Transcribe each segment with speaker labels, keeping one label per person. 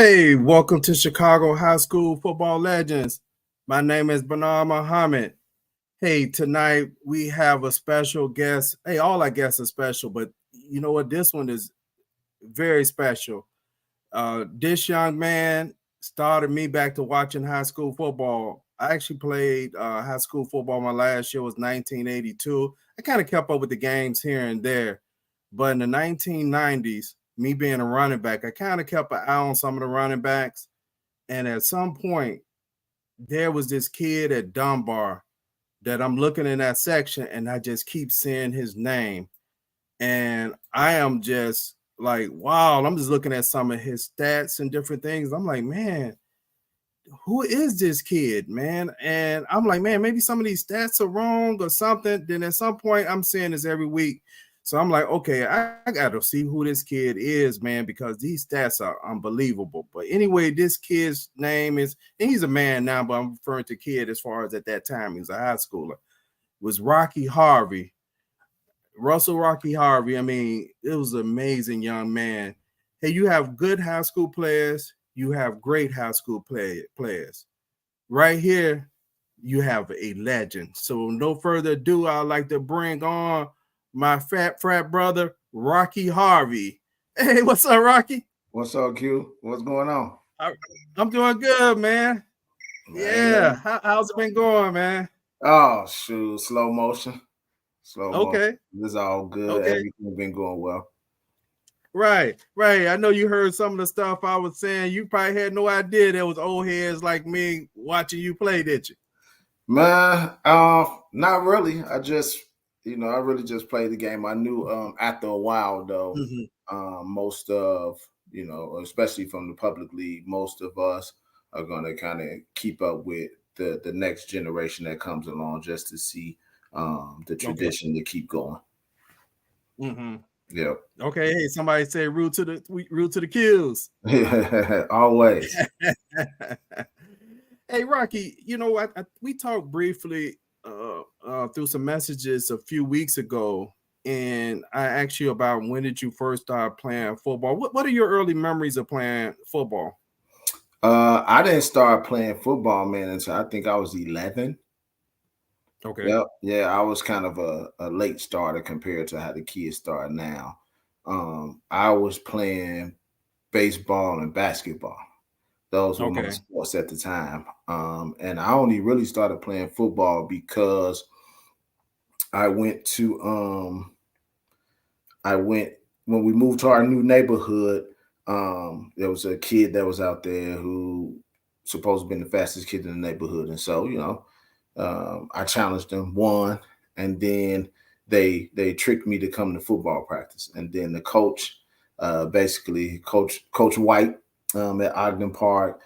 Speaker 1: Hey, welcome to Chicago High School Football Legends. My name is Bernard Muhammad. Hey, tonight we have a special guest. Hey, all our guests are special, but you know what? This one is very special. This young man started me back to watching high school football. I actually played high school football. My last year was 1982. I kind of kept up with the games here and there. But in the 1990s, me being a running back, I kind of kept an eye on some of the running backs. And at some point, there was this kid at Dunbar that I'm looking in that section and I just keep seeing his name. And I am just like, wow, I'm just looking at some of his stats and different things. I'm like, man, who is this kid, man? And I'm like, man, maybe some of these stats are wrong or something. Then at some point, I'm seeing this every week. So I'm like, okay, I got to see who this kid is, man, because these stats are unbelievable. But anyway, this kid's name is, and he's a man now, but I'm referring to kid as far as at that time, he was a high schooler, was Rocky Harvey. Rocky Harvey. I mean, it was an amazing young man. Hey, you have good high school players. You have great high school players. Right here, you have a legend. So no further ado, I'd like to bring on my frat brother, Rocky Harvey. Hey, what's up, Rocky?
Speaker 2: What's up, Q? What's going on?
Speaker 1: I'm doing good, man. Yeah. How's it been going, man?
Speaker 2: Oh, shoot. Slow motion.
Speaker 1: Okay.
Speaker 2: This is all good.
Speaker 1: Okay.
Speaker 2: Everything's been going well.
Speaker 1: Right. I know you heard some of the stuff I was saying. You probably had no idea there was old heads like me watching you play, did you?
Speaker 2: Man, not really. I really just played the game. I knew after a while though, most of, especially from the public league, most of us are gonna kind of keep up with the next generation that comes along just to see the tradition to keep going. Yeah.
Speaker 1: Okay. Hey, somebody say root to the kills.
Speaker 2: Always.
Speaker 1: Hey, Rocky, we talked briefly through some messages a few weeks ago, and I asked you about when did you first start playing football? What are your early memories of playing football?
Speaker 2: I didn't start playing football, man, until I think I was 11.
Speaker 1: Okay.
Speaker 2: Yep. Yeah, I was kind of a late starter compared to how the kids start now. I was playing baseball and basketball. Those were my sports at the time. And I only really started playing football because I went when we moved to our new neighborhood. There was a kid that was out there who supposed to be the fastest kid in the neighborhood, and so I challenged them, won, and then they tricked me to come to football practice, and then the coach, basically Coach White at Ogden Park,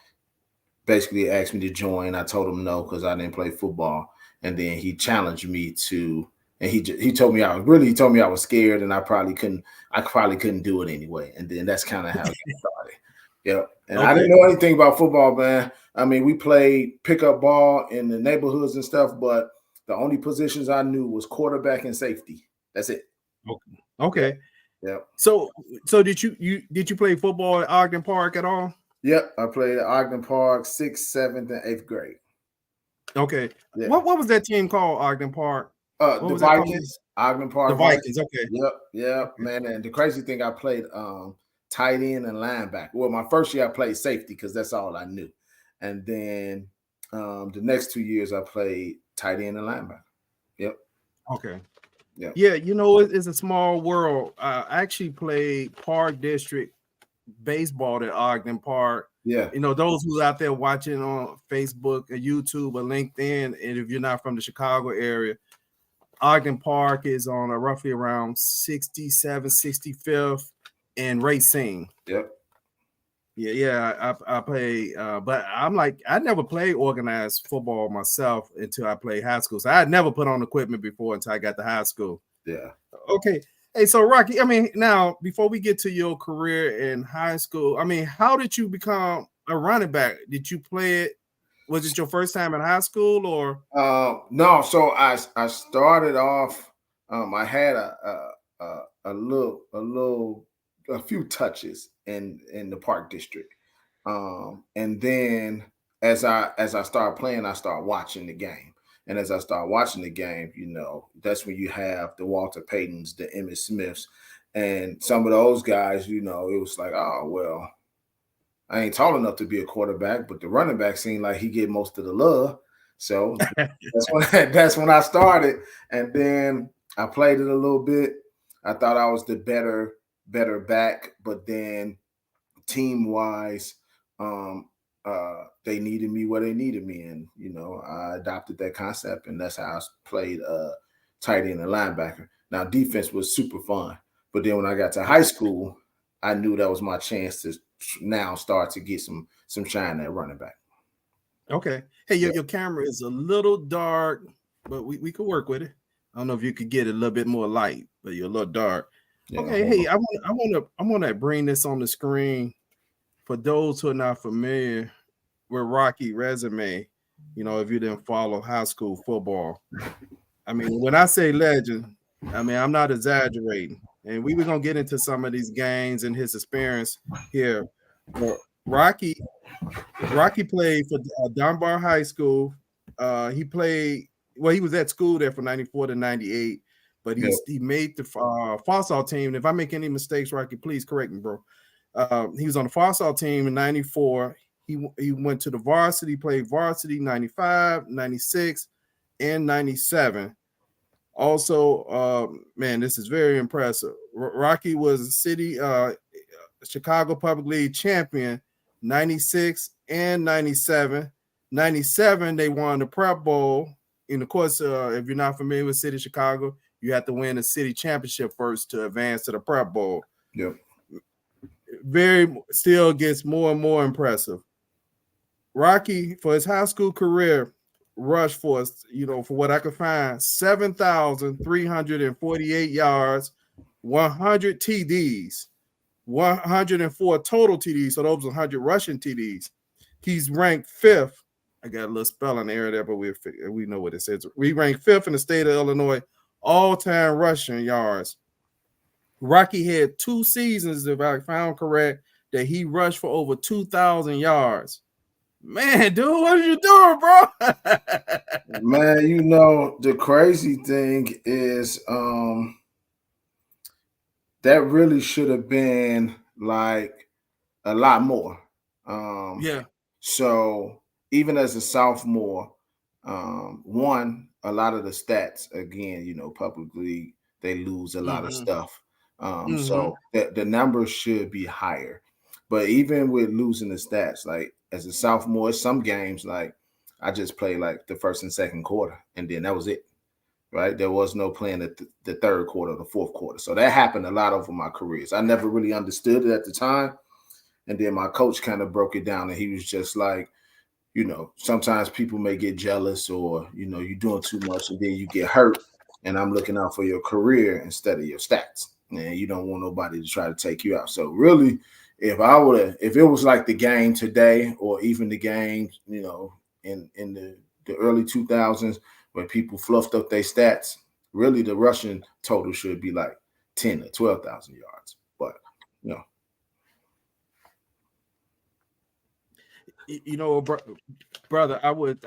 Speaker 2: basically asked me to join. I told him no because I didn't play football, and then he challenged me to. And he told me I was scared, and I probably couldn't do it anyway. And then that's kind of how it started. Yeah. And I didn't know anything about football, man. I mean, we played pickup ball in the neighborhoods and stuff, but the only positions I knew was quarterback and safety. That's it.
Speaker 1: Okay.
Speaker 2: Yeah.
Speaker 1: So did you play football at Ogden Park at all?
Speaker 2: Yep. I played at Ogden Park 6th, 7th, and 8th grade.
Speaker 1: Okay. Yeah. What was that team called, Ogden Park?
Speaker 2: The Vikings, Ogden Park.
Speaker 1: The Vikings. Okay.
Speaker 2: Yep, man. And the crazy thing, I played tight end and linebacker. Well, my first year I played safety because that's all I knew, and then the next 2 years I played tight end and linebacker. Yep.
Speaker 1: Okay. Yeah. It's a small world. I actually played Park District baseball at Ogden Park.
Speaker 2: Yeah.
Speaker 1: Those who's out there watching on Facebook or YouTube or LinkedIn, and if you're not from the Chicago area, Ogden Park is on roughly around 67, 65th and Racine.
Speaker 2: Yep.
Speaker 1: Yeah, I play, but I'm like, I never played organized football myself until I played high school. So I had never put on equipment before until I got to high school.
Speaker 2: Yeah.
Speaker 1: Okay. Hey, so Rocky, I mean, now before we get to your career in high school, I mean, how did you become a running back? Did you play it? Was it your first time in high school or?
Speaker 2: No. So I started off. I had a few touches in the Park District, And then as I start playing, I start watching the game. And as I start watching the game, that's when you have the Walter Paytons, the Emmitt Smiths, and some of those guys, it was like, oh, well, I ain't tall enough to be a quarterback, but the running back seemed like he get most of the love. So that's when I started. And then I played it a little bit. I thought I was the better back, but then team-wise, they needed me where they needed me. And, I adopted that concept, and that's how I played tight end and linebacker. Now, defense was super fun. But then when I got to high school, I knew that was my chance to now start to get some shine at running back.
Speaker 1: Okay. Hey, your camera is a little dark, but we could work with it. I don't know if you could get it a little bit more light, but you're a little dark. Yeah, okay. Hey, I want to bring this on the screen for those who are not familiar with Rocky resume. If you didn't follow high school football, I mean, when I say legend, I mean I'm not exaggerating. And we were gonna get into some of these games and his experience here. But Rocky played for Dunbar High School. He was at school there from 94 to 98, but he made the Fossall team. And if I make any mistakes, Rocky, please correct me, bro. He was on the Fossall team in 94. He went to the varsity, played varsity 95, 96, and 97. Also, man, this is very impressive. Rocky was a Chicago Public League champion 96 and 97. 97, they won the Prep Bowl. And of course, if you're not familiar with City of Chicago, you have to win the city championship first to advance to the Prep Bowl.
Speaker 2: Yep.
Speaker 1: Still gets more and more impressive. Rocky, for his high school career, rushed for what I could find, 7,348 yards, 100 TDs, 104 total TDs. So those 100 rushing TDs. He's ranked 5th. I got a little spelling error there, but we know what it says. We ranked 5th in the state of Illinois all-time rushing yards. Rocky had 2 seasons, if I found correct, that he rushed for over 2,000 yards. Man, dude, what are you doing, bro?
Speaker 2: Man, the crazy thing is that really should have been like a lot more.
Speaker 1: Yeah.
Speaker 2: So even as a sophomore, one, a lot of the stats, again, publicly, they lose a lot of stuff. So the numbers should be higher. But even with losing the stats, like as a sophomore, some games, like I just played like the first and second quarter, and then that was it, right? There was no playing the third quarter or the fourth quarter. So that happened a lot over my careers. I never really understood it at the time. And then my coach kind of broke it down, and he was just like, sometimes people may get jealous or, you're doing too much and then you get hurt. And I'm looking out for your career instead of your stats. And you don't want nobody to try to take you out. So really, if it was like the game today or even the game, in the early 2000s when people fluffed up their stats, really the rushing total should be like 10 or 12,000 yards. But,
Speaker 1: brother, I would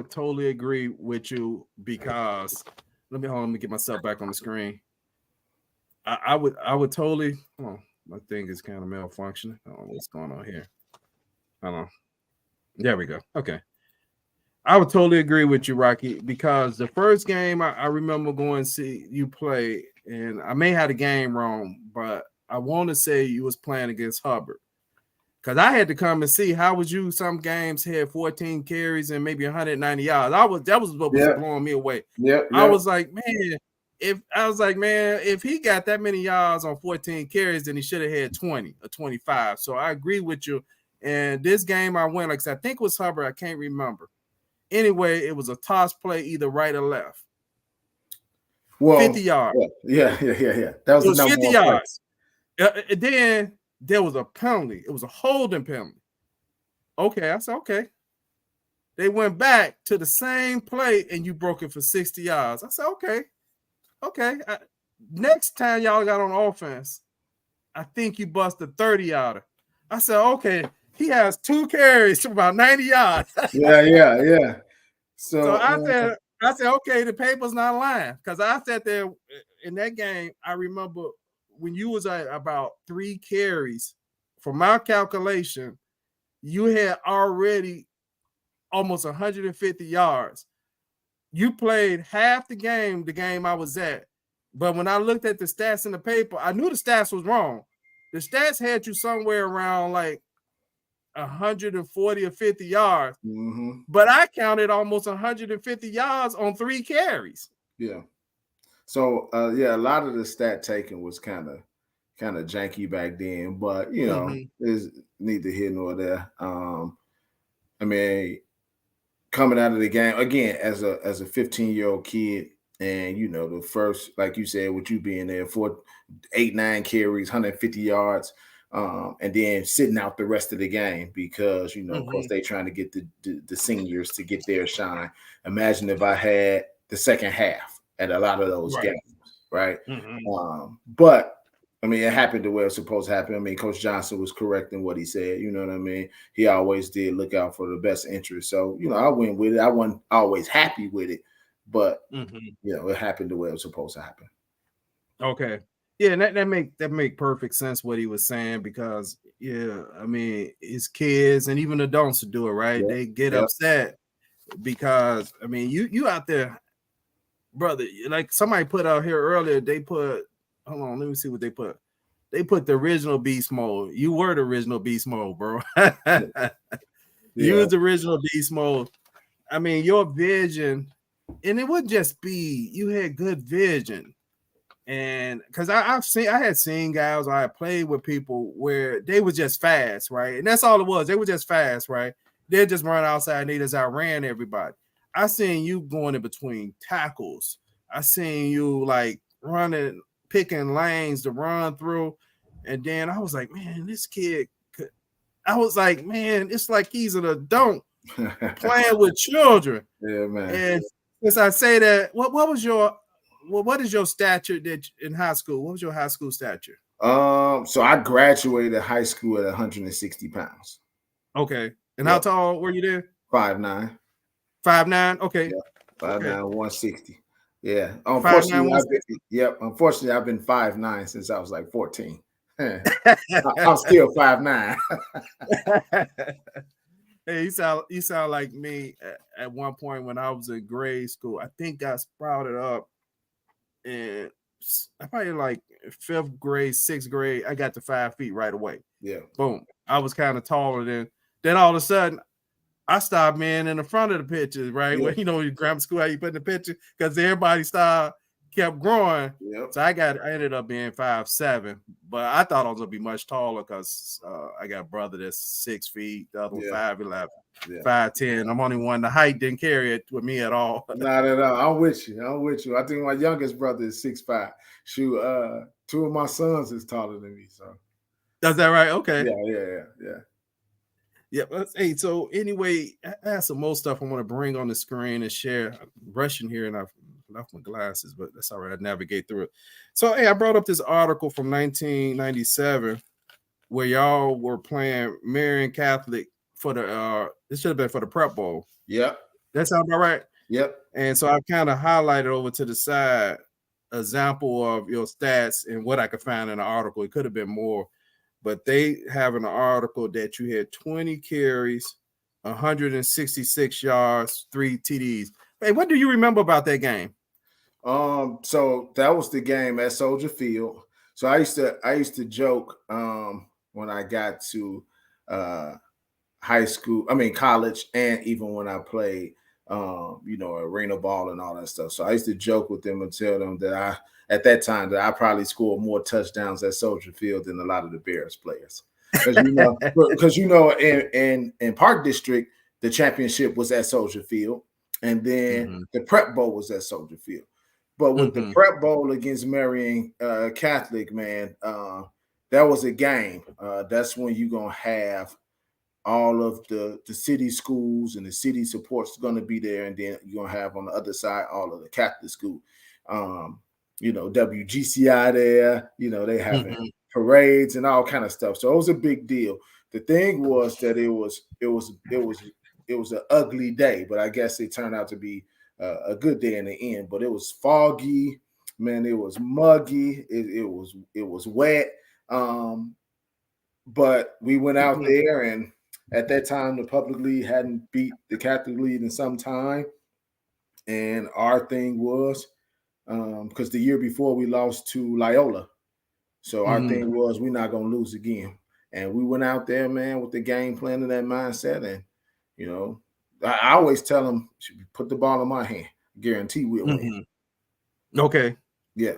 Speaker 1: totally agree with you because let me get myself back on the screen. I would totally. Oh, my thing is kind of malfunctioning. I don't know what's going on here. I don't know. There we go. Okay. I would totally agree with you, Rocky, because the first game I remember going to see you play, and I may have the game wrong, but I want to say you was playing against Hubbard. Because I had to come and see how was you. Some games had 14 carries and maybe 190 yards. That was what was blowing me away. I was like, man, if he got that many yards on 14 carries, then he should have had 20 or 25. So I agree with you. And this game I went, like I said, I think it was Hubbard. I can't remember. Anyway, it was a toss play, either right or left.
Speaker 2: Well,
Speaker 1: 50 yards.
Speaker 2: Yeah. That was
Speaker 1: 50 yards. Then there was a penalty. It was a holding penalty. Okay, I said, okay. They went back to the same play, and you broke it for 60 yards. I said, okay. Next time y'all got on offense, I think you busted 30 yarder. I said, okay, he has 2 carries for about 90 yards.
Speaker 2: Yeah.
Speaker 1: So I said, okay, the paper's not lying. Because I sat there in that game. I remember when you was at about 3 carries, from my calculation, you had already almost 150 yards. You played half the game I was at. But when I looked at the stats in the paper, I knew the stats was wrong. The stats had you somewhere around like 140 or 50 yards.
Speaker 2: Mm-hmm.
Speaker 1: But I counted almost 150 yards on 3 carries.
Speaker 2: Yeah. So a lot of the stat taking was kind of janky back then, but is neither here nor there. I mean, coming out of the game again as a 15-year-old kid, and the first, like you said, with you being there for 8-9 carries, 150 yards, and then sitting out the rest of the game because of course they trying to get the seniors to get their shine. Imagine if I had the second half at a lot of those games, right? But I mean, it happened the way it's supposed to happen. I mean, Coach Johnson was correct in what he said. You know what I mean? He always did look out for the best interest. So, I went with it. I wasn't always happy with it, but it happened the way it was supposed to happen.
Speaker 1: Okay. Yeah, and that make perfect sense what he was saying, because I mean, it's kids and even adults to do it, right? They get upset because I mean, you out there, brother, like somebody put out here earlier, they put, hold on, let me see what they put. They put the original beast mode. You were the original beast mode, bro. You was the original beast mode. I mean, your vision, and it wouldn't just be, you had good vision. And because I had seen guys, I had played with people where they were just fast, right? And that's all it was. They were just fast, right? They'd just run outside and they just outran everybody. I seen you going in between tackles. I seen you like running, picking lanes to run through. And then I was like, man, this kid it's like he's an adult playing with children.
Speaker 2: Yeah, man.
Speaker 1: And since I say that, what is your stature in high school? What was your high school stature?
Speaker 2: So I graduated high school at 160 pounds.
Speaker 1: Okay. And how tall were you there?
Speaker 2: 5'9".
Speaker 1: 5'9"? Okay.
Speaker 2: Yeah. 5'9", 160. Yeah.
Speaker 1: 5'9",
Speaker 2: Unfortunately, I've been 5'9" since I was like 14. I'm still 5'9".
Speaker 1: Hey, you sound like me at one point when I was in grade school. I think I sprouted up, and I probably like 5th grade, 6th grade. I got to 5 feet right away.
Speaker 2: Yeah.
Speaker 1: Boom. I was kind of taller than. Then all of a sudden, I started being in the front of the pictures, right?
Speaker 2: Yeah.
Speaker 1: Where you grammar school, how you put in the picture, because everybody kept growing.
Speaker 2: Yep.
Speaker 1: So I ended up being 5'7", but I thought I was gonna be much taller because I got a brother that's 6 feet, the other one 5'11", 5'10". I'm only one. The height didn't carry it with me at all.
Speaker 2: Not at all. I'm with you. I think my youngest brother is 6'5". Shoot, 2 of my sons is taller than me. So
Speaker 1: is that right? Okay.
Speaker 2: Yeah.
Speaker 1: Hey, so anyway, I have some more stuff I want to bring on the screen and share. I'm rushing here and I've left my glasses, but that's all right. I navigate through it. So, hey, I brought up this article from 1997 where y'all were playing Marian Catholic for the this should have been for the Prep Bowl.
Speaker 2: Yep.
Speaker 1: That sound about right?
Speaker 2: Yep.
Speaker 1: And so I've kind of highlighted over to the side example of your stats and what I could find in the article. It could have been more, but they have an article that you had 20 carries, 166 yards, 3 TDs. Hey, what do you remember about that game?
Speaker 2: So that was the game at Soldier Field. So I used to joke when I got to college, and even when I played arena ball and all that stuff. So I used to joke with them and tell them that at that time I probably scored more touchdowns at Soldier Field than a lot of the Bears players. Because in Park District, the championship was at Soldier Field, and then the Prep Bowl was at Soldier Field. But with the Prep Bowl against Marian Catholic, man, that was a game. That's when you're going to have all of the city schools and the city support's going to be there. And then you're going to have on the other side all of the Catholic school. WGCI there. They having parades and all kind of stuff. So it was a big deal. the thing was that it was an ugly day, but I guess it turned out to be a good day in the end. But it was foggy, man. It was muggy. It was wet. But we went out there, and at that time, the public league hadn't beat the Catholic league in some time. And our thing was, because the year before we lost to Loyola. So our thing was, we're not going to lose again. And we went out there, man, with the game plan and that mindset. And, you know, I always tell them, put the ball in my hand. Guarantee we'll win.
Speaker 1: Okay.
Speaker 2: Yeah.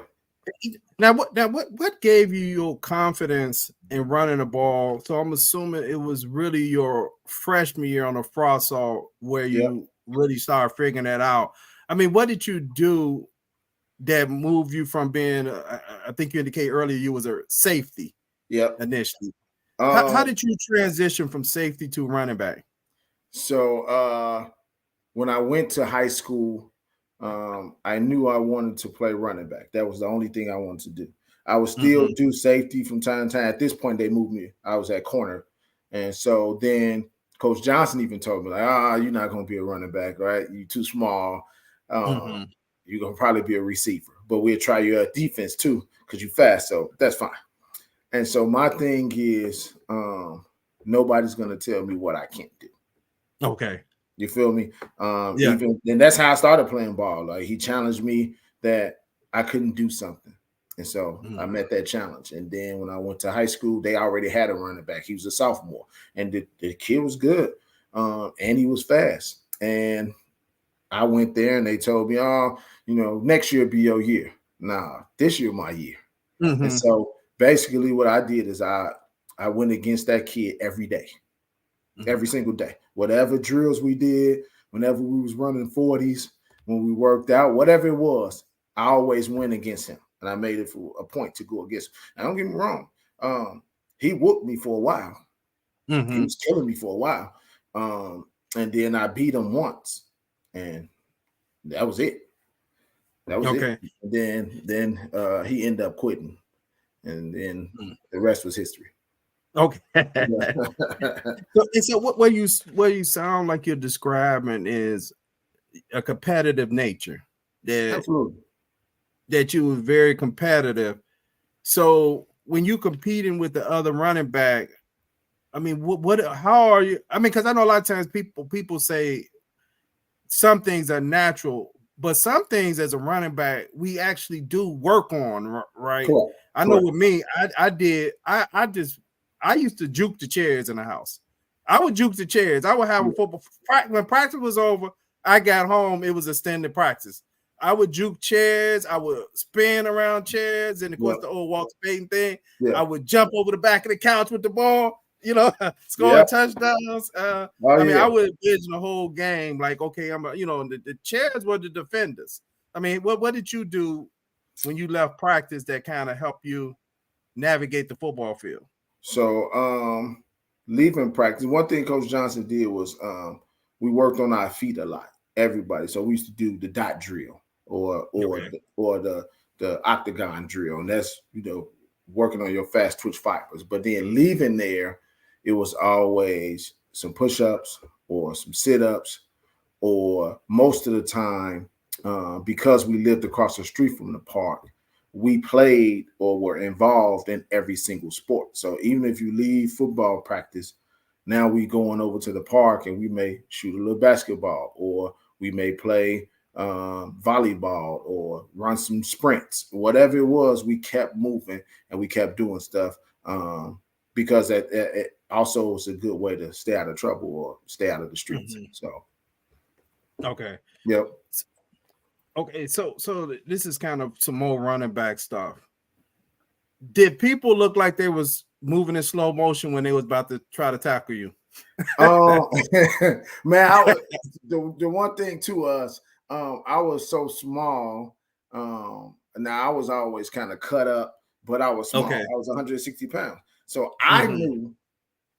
Speaker 1: Now what gave you your confidence in running the ball? So I'm assuming it was really your freshman year on the frost salt where you really started figuring that out. I mean, what did you do that moved you from being, I think you indicated earlier you was a safety initially. How did you transition from safety to running back?
Speaker 2: So when I went to high school, I knew I wanted to play running back. That was the only thing I wanted to do. I would still do safety from time to time. At this point, they moved me. I was at corner. And so then Coach Johnson even told me, like, you're not going to be a running back, right? You're too small. You're going to probably be a receiver. But we'll try you at defense too because you're fast. So that's fine. And so my thing is nobody's going to tell me what I can't do.
Speaker 1: Okay.
Speaker 2: You feel me? Even and that's how I started playing ball. Like he challenged me that I couldn't do something. And so I met that challenge. And then when I went to high school, they already had a running back. He was a sophomore. And the kid was good. And he was fast. And I went there and they told me, next year be your year. Nah, this year my year. And so basically what I did is I went against that kid every day. Every single day. Whatever drills we did, whenever we was running 40s, when we worked out, whatever it was, I always went against him. And I made it for a point to go against him. Now, don't get me wrong. He whooped me for a while. He was killing me for a while. And then I beat him once. And that was it. That was it. And then he ended up quitting. And then the rest was history.
Speaker 1: Okay. So what you sound like you're describing is a competitive nature.
Speaker 2: Absolutely.
Speaker 1: That you were very competitive. So when you competing with the other running back, I mean, how are you? I mean, because I know a lot of times people say some things are natural, but some things as a running back we actually do work on, right?
Speaker 2: Cool.
Speaker 1: I know with me, I used to juke the chairs in the house. I would juke the chairs. I would have a football. When practice was over, I got home. It was extended practice. I would juke chairs. I would spin around chairs. And, of course, the old Walter Payton thing. I would jump over the back of the couch with the ball, scoring touchdowns. I would envision the whole game like, okay, the chairs were the defenders. I mean, what did you do when you left practice that kind of helped you navigate the football field?
Speaker 2: So leaving practice, one thing Coach Johnson did was we worked on our feet a lot, everybody. So we used to do the dot drill or the octagon drill. And that's, working on your fast twitch fibers. But then leaving there, it was always some push-ups or some sit-ups, or most of the time, because we lived across the street from the park, we played or were involved in every single sport. So even if you leave football practice, now we going over to the park and we may shoot a little basketball, or we may play volleyball or run some sprints. Whatever it was, we kept moving and we kept doing stuff because it also was a good way to stay out of trouble or stay out of the streets. So,
Speaker 1: okay.
Speaker 2: Yep.
Speaker 1: Okay, so this is kind of some more running back stuff. Did people look like they was moving in slow motion when they was about to try to tackle you?
Speaker 2: Man, the one thing to us, I was so small. Now I was always kind of cut up, but I was small.
Speaker 1: Okay.
Speaker 2: I was 160 pounds. So I knew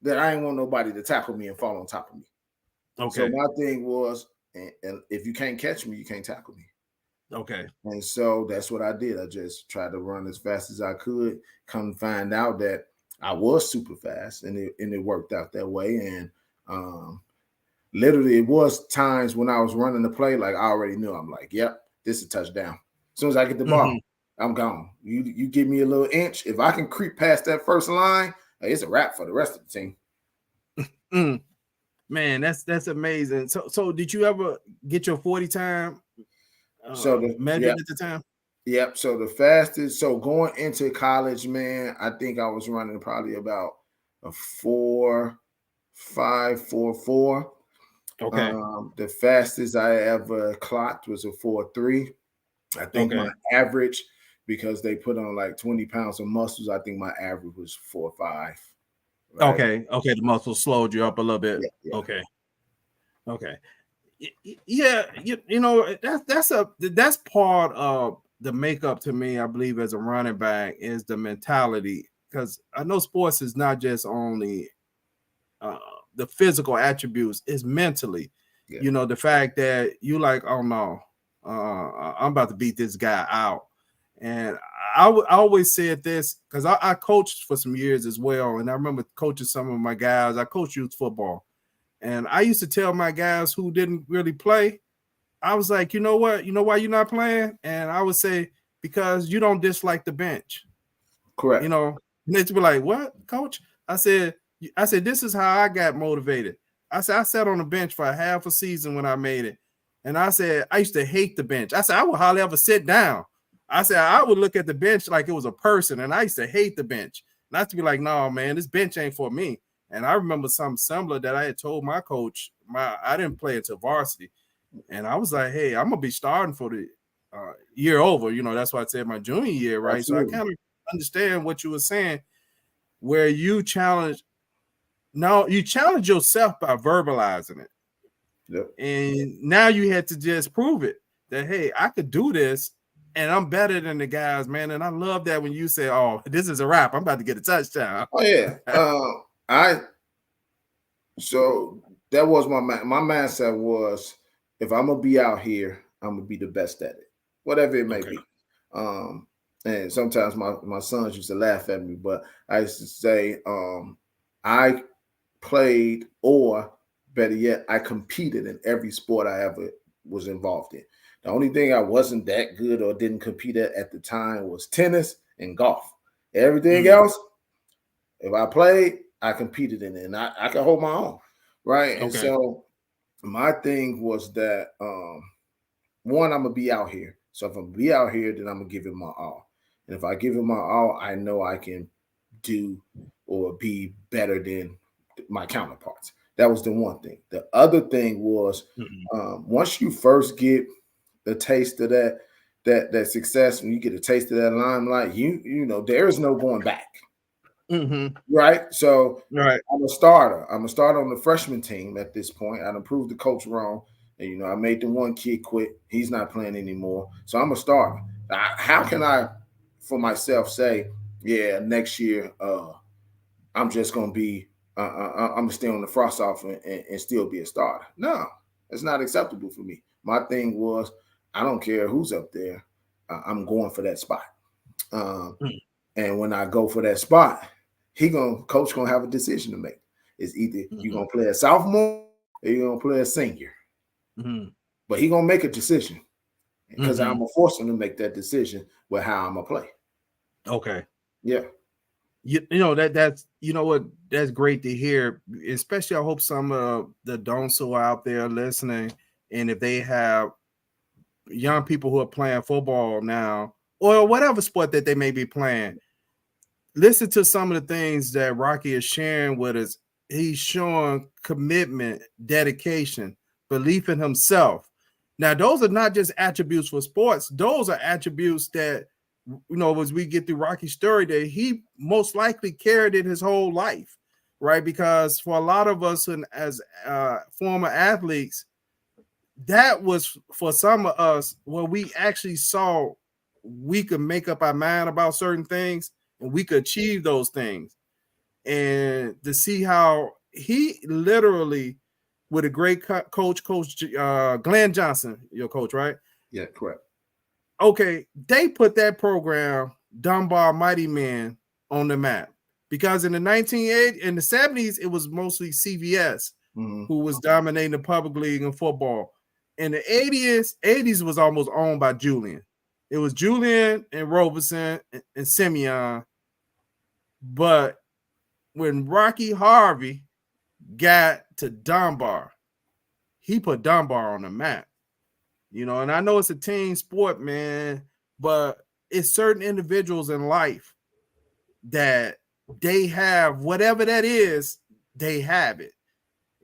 Speaker 2: that I didn't want nobody to tackle me and fall on top of me. Okay. So my thing was, and if you can't catch me, you can't tackle me.
Speaker 1: Okay.
Speaker 2: And so that's what I did. I just tried to run as fast as I could. Come find out that I was super fast, and it worked out that way. And literally, it was times when I was running the play, like I already knew. I'm like, yep, this is a touchdown. As soon as I get the ball, I'm gone. You give me a little inch. If I can creep past that first line, it's a wrap for the rest of the team.
Speaker 1: Man, that's amazing. So did you ever get your 40 time measured at the time?
Speaker 2: Yep. So the fastest, so going into college, man, I think I was running probably about a 4.5, 4.4.
Speaker 1: Okay.
Speaker 2: The fastest I ever clocked was a 4.3. I think my average, because they put on like 20 pounds of muscles, I think my average was 4.5.
Speaker 1: Right? Okay. The muscles slowed you up a little bit.
Speaker 2: Yeah.
Speaker 1: Okay. Yeah. You know, that's part of the makeup to me, I believe, as a running back is the mentality. Because I know sports is not just only the physical attributes, it's mentally. Yeah. You know, the fact that you like, oh no, I'm about to beat this guy out. And I always said this because I coached for some years as well. And I remember coaching some of my guys. I coached youth football. And I used to tell my guys who didn't really play, I was like, you know what? You know why you're not playing? And I would say, because you don't dislike the bench.
Speaker 2: Correct.
Speaker 1: You know, and they'd be like, what, coach? I said, this is how I got motivated. I said, I sat on the bench for half a season when I made it. And I said, I used to hate the bench. I said, I would hardly ever sit down. I said, I would look at the bench like it was a person, and I used to hate the bench. Not to be like, no, man, this bench ain't for me. And I remember something similar that I had told my coach. I didn't play until varsity. And I was like, hey, I'm going to be starting for the year over. You know, that's why I said my junior year, right?
Speaker 2: Absolutely.
Speaker 1: So I kind of understand what you were saying, where you challenge yourself by verbalizing it.
Speaker 2: Yep.
Speaker 1: And now you had to just prove it that, hey, I could do this and I'm better than the guys, man. And I love that when you say, oh, this is a wrap, I'm about to get a touchdown.
Speaker 2: Oh yeah. So that was my mindset was, if I'm gonna be out here, I'm gonna be the best at it, whatever it may be. And sometimes my sons used to laugh at me, but I used to say, I played, or better yet, I competed in every sport I ever was involved in. The only thing I wasn't that good or didn't compete at the time was tennis and golf. Everything else, if I played, I competed in it, and I could hold my own, right? And so my thing was that, one, I'm going to be out here. So if I'm going to be out here, then I'm going to give it my all. And if I give it my all, I know I can do or be better than my counterparts. That was the one thing. The other thing was, once you first get the taste of that success, when you get a taste of that limelight, you know, there is no going back. Right. So I'm a starter. I'm a starter on the freshman team at this point. I done proved the coach wrong. And, you know, I made the one kid quit. He's not playing anymore. So I'm a starter. How can I, for myself, say, yeah, next year I'm just going to be, I'm going to stay on the frost off and still be a starter? No, it's not acceptable for me. My thing was, I don't care who's up there. I'm going for that spot. And when I go for that spot, coach gonna have a decision to make. It's either you're gonna play a sophomore or you're gonna play a senior. But he gonna make a decision, because I'm gonna force him to make that decision with how I'm gonna play.
Speaker 1: Okay.
Speaker 2: Yeah.
Speaker 1: You know, that's, you know what, that's great to hear. Especially, I hope some of the don'ts are out there listening, and if they have young people who are playing football now or whatever sport that they may be playing, listen to some of the things that Rocky is sharing with us. He's showing commitment, dedication, belief in himself. Now, those are not just attributes for sports. Those are attributes that, you know, as we get through Rocky's story, that he most likely carried it his whole life, right? Because for a lot of us, and as former athletes, that was for some of us where we actually saw we could make up our mind about certain things and we could achieve those things. And to see how he literally, with a great coach Glenn Johnson, your coach, right?
Speaker 2: Yeah, correct.
Speaker 1: Okay, they put that program, Dunbar Mighty Men, on the map. because in the 1980s, in the 70s, it was mostly CVS who was dominating the public league in football. In the 80s was almost owned by Julian. It was Julian and Robeson and Simeon. But when Rocky Harvey got to Dunbar, he put Dunbar on the map. And I know it's a team sport, man, but it's certain individuals in life that they have whatever that is, they have it.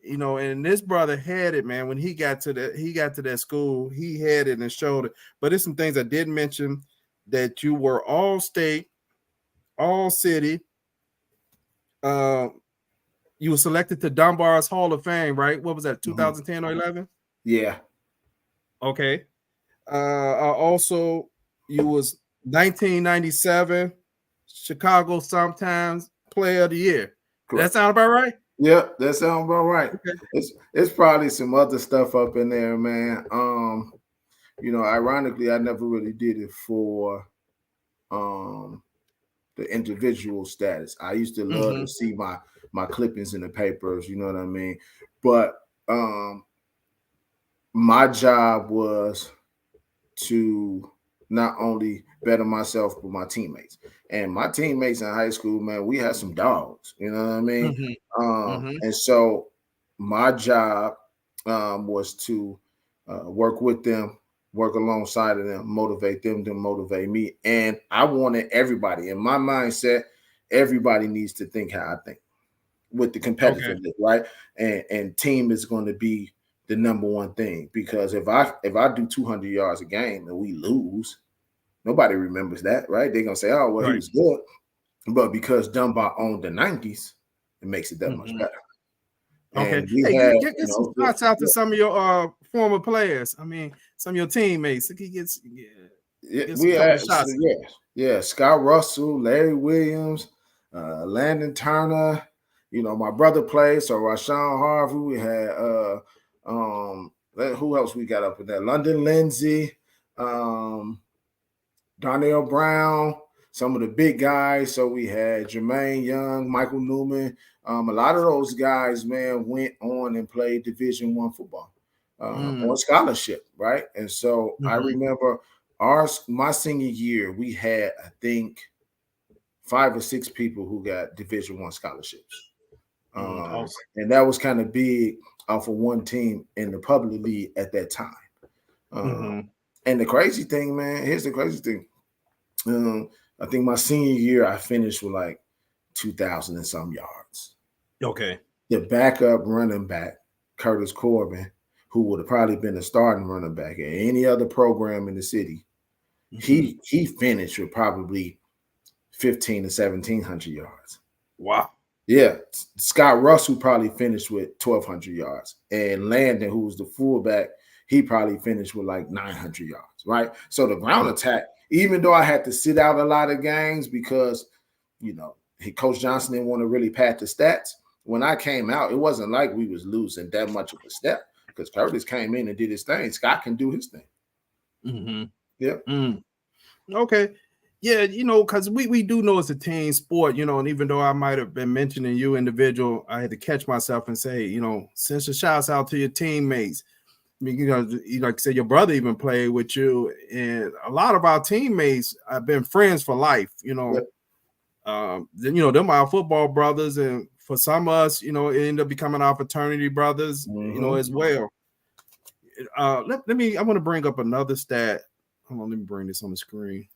Speaker 1: And this brother had it, man. When he got to that school, he had it and showed it. But there's some things I did mention, that you were all state, all city. You were selected to Dunbar's Hall of Fame, right? What was that, 2010 or 11?
Speaker 2: Yeah.
Speaker 1: Okay. Also, you was 1997 Chicago Sometimes Player of the Year. Correct. That sound about right?
Speaker 2: Yep, that sounds about right. Okay. It's probably some other stuff up in there, man. Ironically, I never really did it for the individual status. I used to love to see my clippings in the papers, you know what I mean? But my job was to not only better myself, but my teammates. And my teammates in high school, man, we had some dogs, you know what I mean? And so my job was to work with them, work alongside of them, motivate them to motivate me. And I wanted everybody, in my mindset, everybody needs to think how I think with the competitiveness, right? And team is going to be the number one thing, because if I do 200 yards a game and we lose, nobody remembers that, right? They're gonna say, "Oh, well, he was good," but because Dunbar owned the 90s, it makes it that much better.
Speaker 1: Okay, get some shots out to some of your former players. I mean, some of your teammates.
Speaker 2: We had shots. Scott Russell, Larry Williams, Landon Turner. My brother played, so Rashawn Harvey. We had who else we got up in there? London Lindsay, Darnell Brown, some of the big guys. So we had Jermaine Young, Michael Newman. A lot of those guys, man, went on and played Division I football on scholarship, right? And so I remember my senior year, we had, I think, 5 or 6 people who got Division I scholarships. Awesome. And that was kind of big for one team in the public league at that time. And the crazy thing, man, here's the crazy thing. I think my senior year, I finished with like 2,000 and some yards.
Speaker 1: Okay.
Speaker 2: The backup running back, Curtis Corbin, who would have probably been a starting running back at any other program in the city, he finished with probably 1,500 to 1,700 yards.
Speaker 1: Wow.
Speaker 2: Yeah. Scott Russell probably finished with 1,200 yards. And Landon, who was the fullback, he probably finished with like 900 yards, right? So the ground attack, even though I had to sit out a lot of games because, Coach Johnson didn't want to really pad the stats. When I came out, it wasn't like we was losing that much of a step, because Curtis came in and did his thing. Scott can do his thing. Yeah.
Speaker 1: Okay. Yeah, because we do know it's a team sport, and even though I might have been mentioning you individual, I had to catch myself and say, send your shouts out to your teammates. I mean, like I said, your brother even played with you, and a lot of our teammates have been friends for life. Them our football brothers, and for some of us, it ended up becoming our fraternity brothers, as well. I want to bring up another stat. Hold on, let me bring this on the screen.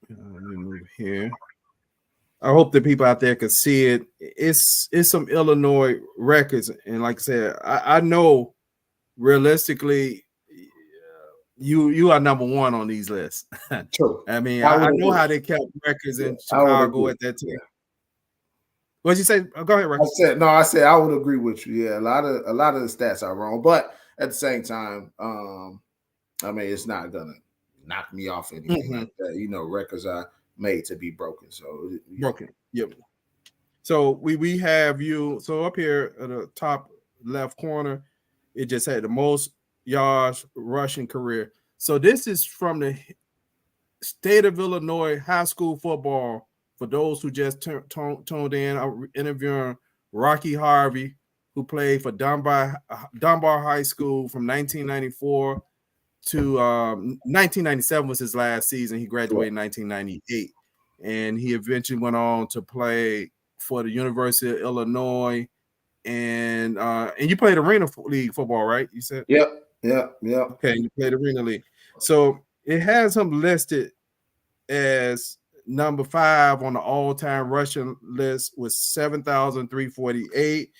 Speaker 1: Let me move here. I hope the people out there can see it. It's some Illinois records, and like I said, I know realistically, you are number one on these lists.
Speaker 2: True.
Speaker 1: I mean, I know how they kept records in Chicago at that time. What'd you say? Go ahead, Rick.
Speaker 2: I said I would agree with you. Yeah, a lot of the stats are wrong, but at the same time, it's not gonna knock me off anything like that. Records are made to be broken. So
Speaker 1: broken. Yep. So we have you. So up here at the top left corner, it just had the most yards rushing career. So this is from the state of Illinois high school football for those who just tuned in, I'm interviewing Rocky Harvey, who played for Dunbar High School from 1994 to 1997 was his last season. He graduated in 1998, and he eventually went on to play for the University of Illinois. And you played Arena League football, right? You said.
Speaker 2: Yep.
Speaker 1: Okay, you played Arena League. So it has him listed as number 5 on the all-time rushing list with 7,348.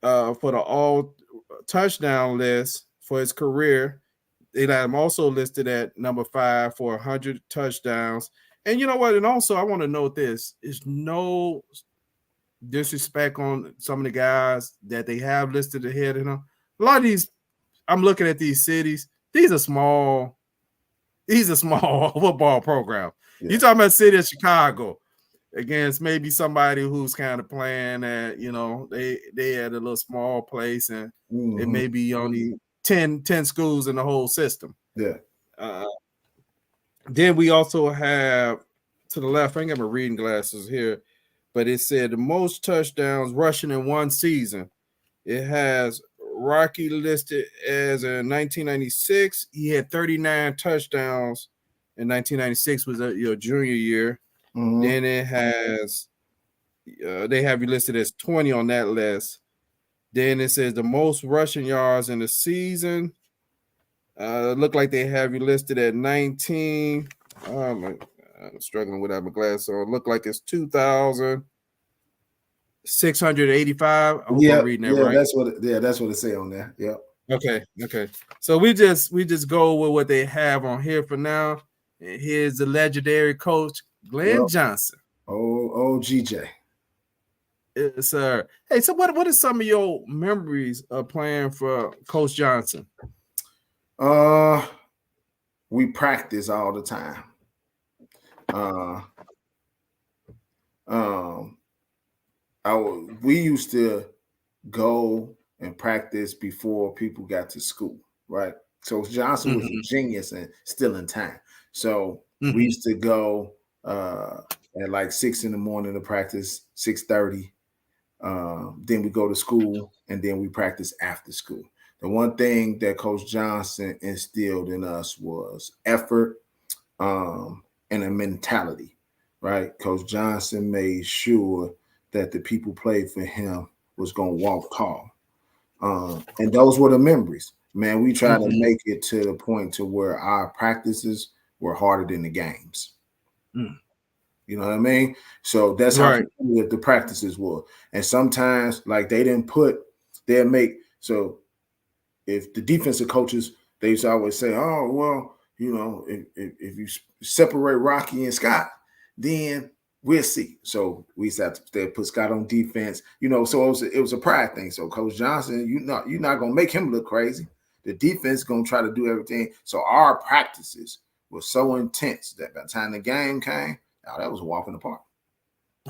Speaker 1: For the all touchdown list for his career, they had him also listed at number 5 for 100 touchdowns. And you know what? And also, I want to note this: is no disrespect on some of the guys that they have listed ahead of him. A lot of these, I'm looking at these cities. These are small football program. Yeah. You're talking about city of Chicago against maybe somebody who's kind of playing at, they had a little small place, and it may be only 10 schools in the whole system.
Speaker 2: Yeah.
Speaker 1: Then we also have to the left, I ain't got my reading glasses here, but it said the most touchdowns rushing in one season. It has Rocky listed as in 1996. He had 39 touchdowns in 1996 was your junior year. Then it has they have you listed as 20 on that list. Then it says the most rushing yards in the season. Look like they have you listed at 19. I'm struggling without my glasses on. Look like it's 2,685. I hope I'm reading that right.
Speaker 2: That's what it say on there. Yep.
Speaker 1: Okay. So we just go with what they have on here for now. And here's the legendary coach Glenn Johnson.
Speaker 2: Oh, GJ.
Speaker 1: Yes, sir. Hey, so what are some of your memories of playing for Coach Johnson?
Speaker 2: We practice all the time. We used to go and practice before people got to school, right? So Johnson was a genius and still in time. So we used to go at like 6 a.m. to practice, 6:30. Then we go to school, and then we practice after school. The one thing that Coach Johnson instilled in us was effort and a mentality, right? Coach Johnson made sure that the people played for him was going to walk tall. And those were the memories. Man, we tried to make it to the point to where our practices were harder than the games. You know what I mean? So that's how the practices were. And sometimes, like, so if the defensive coaches, they used to always say, oh, well, if you separate Rocky and Scott, then we'll see. So we used to have to put Scott on defense, so it was a pride thing. So Coach Johnson, you're not going to make him look crazy. The defense is going to try to do everything. So our practices were so intense that by the time the game came, that was a walk in the park.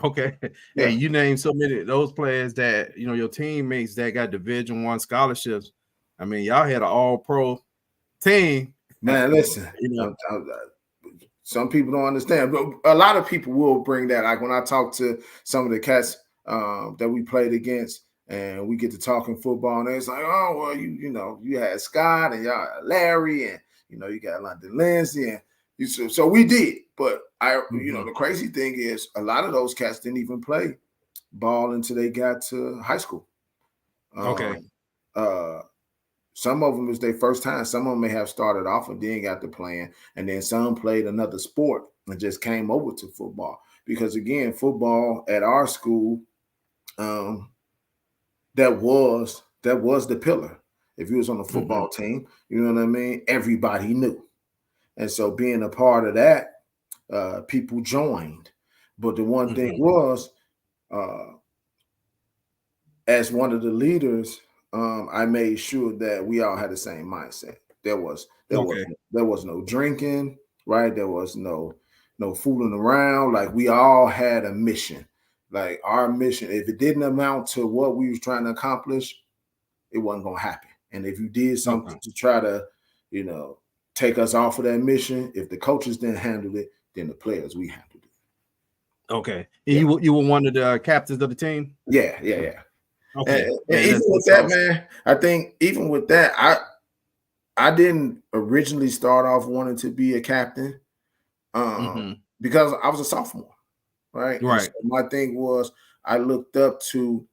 Speaker 1: Okay. Yeah. Hey, you named so many of those players that, your teammates that got Division I scholarships. I mean, y'all had an all-pro team.
Speaker 2: Man, listen, some people don't understand, but a lot of people will bring that. Like when I talk to some of the cats that we played against, and we get to talking football, and it's like, oh, well, you had Scott and y'all had Larry, and you got London Lindsay, and so we did. But the crazy thing is, a lot of those cats didn't even play ball until they got to high school. Some of them was their first time. Some of them may have started off and then got to playing, and then some played another sport and just came over to football. Because again, football at our school, that was the pillar. If you was on the football team, you know what I mean? Everybody knew. And so being a part of that, people joined. But the one thing was, as one of the leaders, I made sure that we all had the same mindset. There was no drinking, right? There was no fooling around. Like, we all had a mission. Like, our mission, if it didn't amount to what we was trying to accomplish, it wasn't going to happen. And if you did something to try to, take us off of that mission, if the coaches didn't handle it, then the players, we handled it.
Speaker 1: Okay.
Speaker 2: Yeah.
Speaker 1: You were one of the captains of the team?
Speaker 2: Yeah.
Speaker 1: Okay.
Speaker 2: And
Speaker 1: Man,
Speaker 2: even with
Speaker 1: that's
Speaker 2: that,
Speaker 1: awesome.
Speaker 2: man, I think even with that, I didn't originally start off wanting to be a captain because I was a sophomore, right? And so
Speaker 1: Right.
Speaker 2: my thing was I looked up to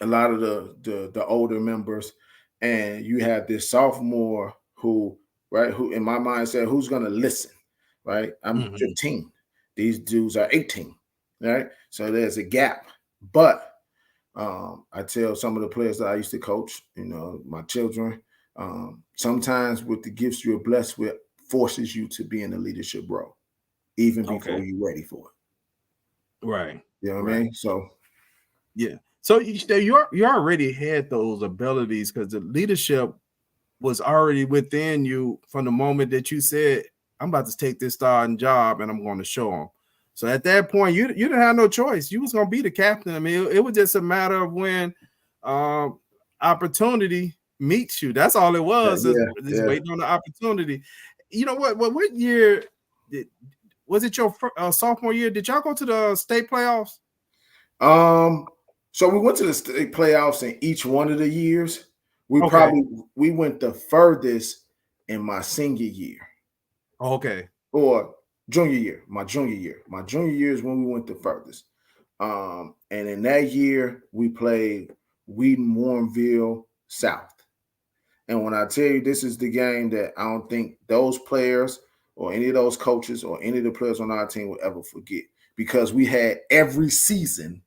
Speaker 2: a lot of the older members, and you have this sophomore who in my mind said, who's gonna listen? Right? I'm 15. These dudes are 18, right? So there's a gap. But I tell some of the players that I used to coach, my children, sometimes with the gifts you're blessed with forces you to be in a leadership role, even before
Speaker 1: Okay.
Speaker 2: you're ready for it.
Speaker 1: Right.
Speaker 2: You know what I
Speaker 1: Right.
Speaker 2: mean? So
Speaker 1: Yeah. So you already had those abilities because the leadership was already within you from the moment that you said, I'm about to take this starting job and I'm going to show them. So at that point, you didn't have no choice. You was going to be the captain. I mean, it was just a matter of when opportunity meets you. That's all it was. Just
Speaker 2: yeah.
Speaker 1: waiting on the opportunity. You know what? What year was it? Your sophomore year? Did y'all go to the state playoffs?
Speaker 2: So we went to the state playoffs in each one of the years. We went the furthest in my senior year.
Speaker 1: Okay.
Speaker 2: Or junior year. My junior year is when we went the furthest. And in that year, we played Wheaton Warrenville South. And when I tell you this is the game that I don't think those players or any of those coaches or any of the players on our team will ever forget, because we had every season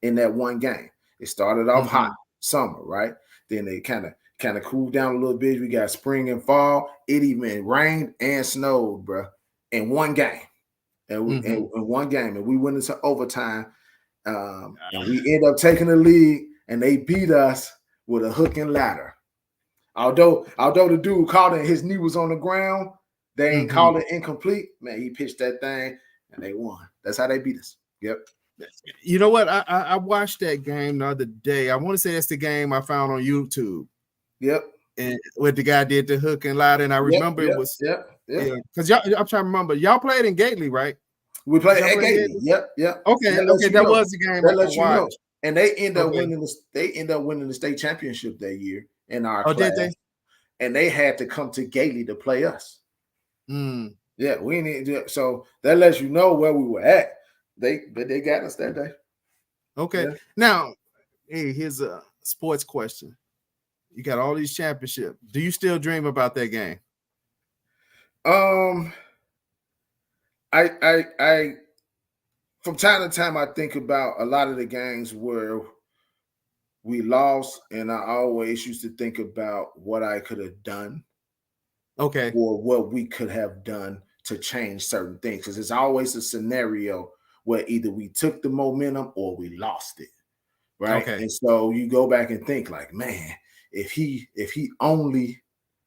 Speaker 2: in that one game. It started off hot, summer, right? Then they kind of cooled down a little bit. We got spring and fall. It even rained and snowed, bro, in one game. And one game, and we went into overtime. And we ended up taking the lead, and they beat us with a hook and ladder. Although the dude called it, his knee was on the ground, they ain't called it incomplete. Man, he pitched that thing, and they won. That's how they beat us. Yep.
Speaker 1: You know what? I watched that game the other day. I want to say that's the game I found on YouTube.
Speaker 2: Yep.
Speaker 1: And what the guy did the hook and ladder, and I remember it was because y'all. I'm trying to remember. Y'all played in Gately, right?
Speaker 2: We played at Gately. Yep.
Speaker 1: Okay, that was the game I watched.
Speaker 2: And they end up winning the state championship that year in our class.
Speaker 1: Did they?
Speaker 2: And they had to come to Gately to play us. Yeah, we need so that lets you know where we were at. They got us that day.
Speaker 1: Okay. Yeah. Now, hey, here's a sports question. You got all these championships. Do you still dream about that game?
Speaker 2: I from time to time I think about a lot of the games where we lost, and I always used to think about what I could have done.
Speaker 1: Okay.
Speaker 2: Or what we could have done to change certain things. Because it's always a scenario where either we took the momentum or we lost it. Right.
Speaker 1: Okay.
Speaker 2: And so you go back and think like, man, if he only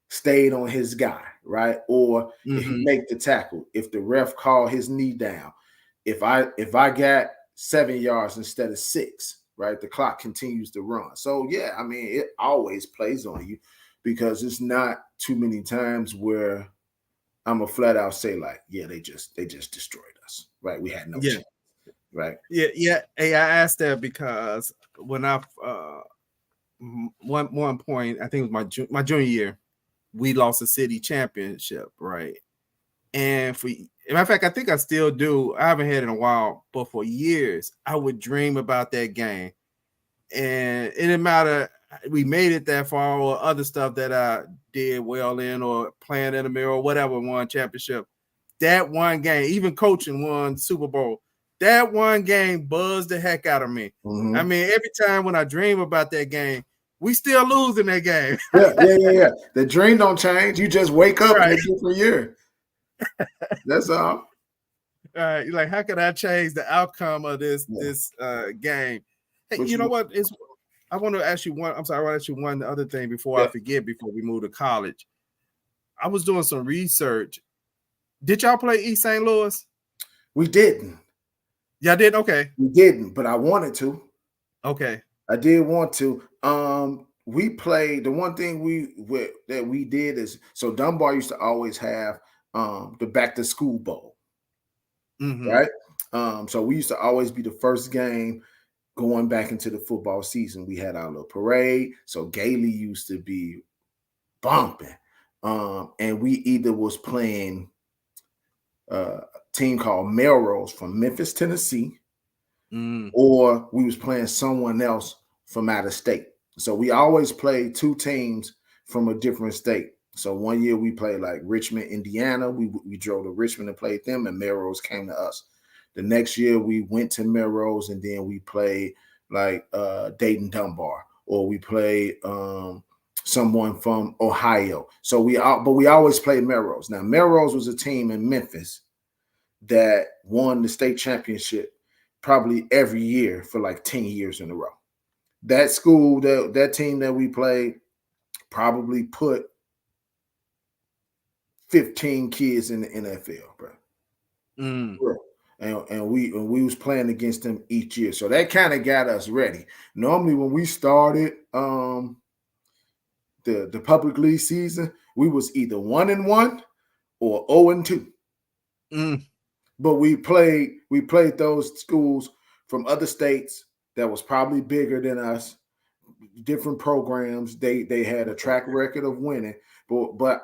Speaker 2: stayed on his guy, right? Or if he make the tackle, if the ref called his knee down, if I got 7 yards instead of 6, right? The clock continues to run. So yeah, I mean, it always plays on you, because it's not too many times where I'm a flat out say like, yeah, they just destroyed us, right? We had no chance, right?
Speaker 1: Yeah. Hey, I asked that because when I one point, I think it was my junior year, we lost a city championship, right? And matter of fact, I think I still do. I haven't had it in a while, but for years, I would dream about that game. And it didn't matter we made it that far or other stuff that I did well in or playing in the mirror or whatever, won championship. That one game, even coaching, won Super Bowl. That one game buzzed the heck out of me. I mean, every time when I dream about that game, we still losing that game.
Speaker 2: Yeah. The dream don't change. You just wake up in a different year. That's all.
Speaker 1: All right. You're like, how can I change the outcome of this game? Hey, you know what? I want to ask you one. I'm sorry, I want to ask you one other thing before I forget, before we move to college. I was doing some research. Did y'all play East St. Louis?
Speaker 2: We didn't.
Speaker 1: Y'all did? Okay.
Speaker 2: We didn't, but I wanted to.
Speaker 1: Okay.
Speaker 2: I did want to. We played, the one thing that we did is, so Dunbar used to always have the back to school bowl. Right? So we used to always be the first game going back into the football season. We had our little parade. So Gailey used to be bumping. And we either was playing a team called Melrose from Memphis, Tennessee, or we was playing someone else from out of state. So we always played two teams from a different state. So one year we played like Richmond, Indiana. We drove to Richmond and played them, and Melrose came to us. The next year we went to Melrose, and then we played like Dayton Dunbar, or we played someone from Ohio. So we always played Melrose. Now Melrose was a team in Memphis that won the state championship probably every year for like 10 years in a row. That school, that team that we played probably put 15 kids in the NFL, bro. And we was playing against them each year. So that kind of got us ready. Normally when we started the public league season, we was either 1-1 or 0-2. But we played those schools from other states that was probably bigger than us, different programs. They had a track record of winning, but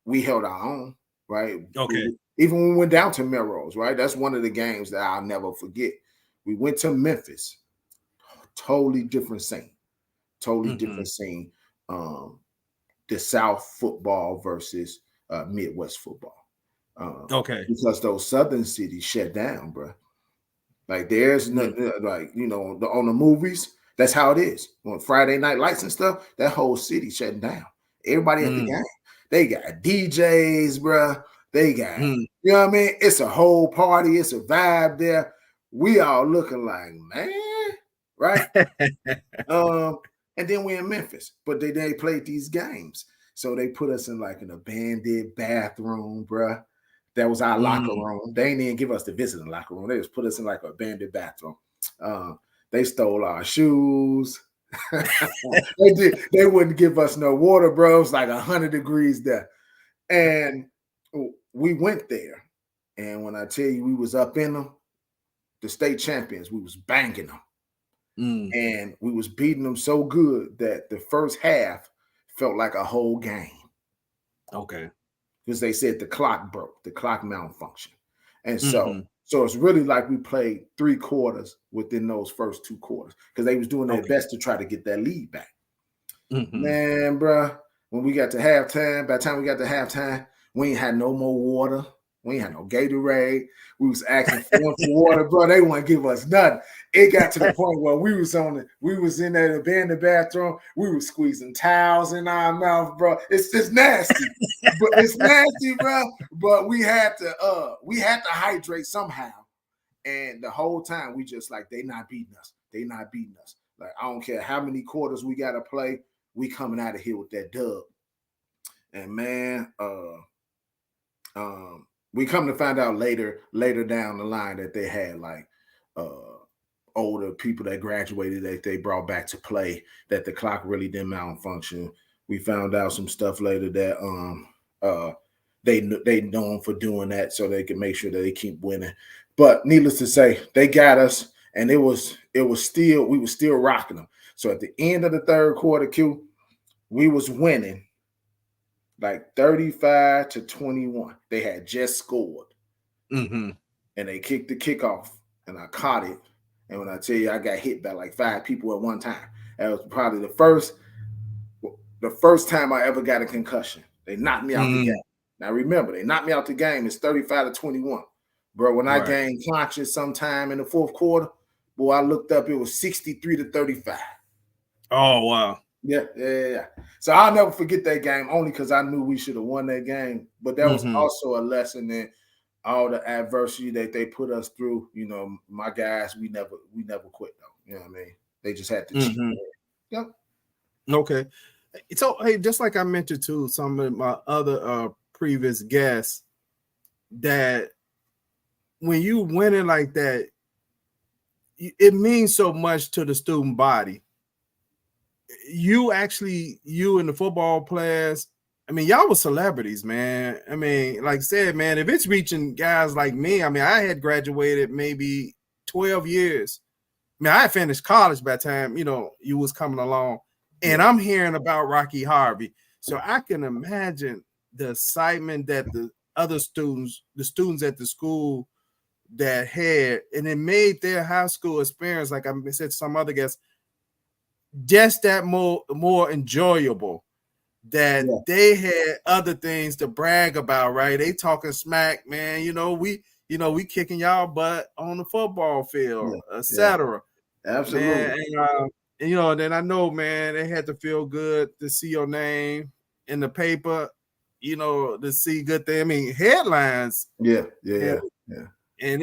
Speaker 2: we held our own, right?
Speaker 1: Okay.
Speaker 2: Even when we went down to Melrose, right? That's one of the games that I'll never forget. We went to Memphis, totally different scene. Different scene. The South football versus Midwest football.
Speaker 1: Okay.
Speaker 2: Because those southern cities shut down, bro. Like there's nothing, like, you know, on the movies, that's how it is. On Friday Night Lights and stuff, that whole city shutting down. Everybody at the game, they got DJs, bro. They got, you know what I mean? It's a whole party. It's a vibe there. We all looking like, man, right? And then we're in Memphis, but they played these games. So they put us in like an abandoned bathroom, bro. That was our locker room. They didn't even give us the visiting locker room. They just put us in like an abandoned bathroom. They stole our shoes. They wouldn't give us no water, bro. It was like 100 degrees there. And we went there. And when I tell you we was up in them, the state champions, we was banging them. And we was beating them so good that the first half felt like a whole game.
Speaker 1: Okay.
Speaker 2: Because they said the clock broke, the clock malfunction. And so it's really like we played 3 quarters within those first 2 quarters because they was doing their best to try to get that lead back. Man, bro, when we got to halftime, by the time we got to halftime, we ain't had no more water. We ain't had no Gatorade. We was asking for water, bro. They wouldn't give us nothing. It got to the point where we was in that abandoned bathroom. We were squeezing towels in our mouth, bro. It's just nasty. But it's nasty, bro. But we had to hydrate somehow. And the whole time we just like, they not beating us. They not beating us. Like, I don't care how many quarters we gotta play, we coming out of here with that dub. And man, we come to find out later down the line that they had like older people that graduated that they brought back to play, that the clock really didn't malfunction. We found out some stuff later that they known for doing that so they can make sure that they keep winning. But needless to say, they got us, and we were still rocking them. So at the end of the third quarter, Q, we was winning like 35-21. They had just scored. And they kicked the kickoff, and I caught it. And when I tell you I got hit by like 5 people at one time, that was probably the first time I ever got a concussion. They knocked me out the game. Now remember, they knocked me out the game. It's 35-21. Bro, when I gained conscious sometime in the fourth quarter, boy, I looked up, it was 63-35.
Speaker 1: Oh, wow.
Speaker 2: Yeah. So I'll never forget that game, only because I knew we should have won that game. But that was also a lesson in all the adversity that they put us through. You know, my guys, we never quit though. You know what I mean? They just had to cheat. Yep.
Speaker 1: Okay. So hey, just like I mentioned to some of my other previous guests, that when you winning like that, it means so much to the student body. You and the football players I mean, y'all were celebrities, man. I mean, like I said, man, if it's reaching guys like me, I mean, I had graduated maybe 12 years. I mean, I had finished college by the time, you was coming along. And I'm hearing about Rocky Harvey. So I can imagine the excitement that the other students, the students at the school that had, and it made their high school experience, like I said to some other guests, just that more enjoyable. That they had other things to brag about, right? They talking smack, man. We kicking y'all butt on the football field, etc.
Speaker 2: Absolutely.
Speaker 1: Man, and then I know, man, they had to feel good to see your name in the paper, to see good thing. I mean, headlines.
Speaker 2: Yeah.
Speaker 1: And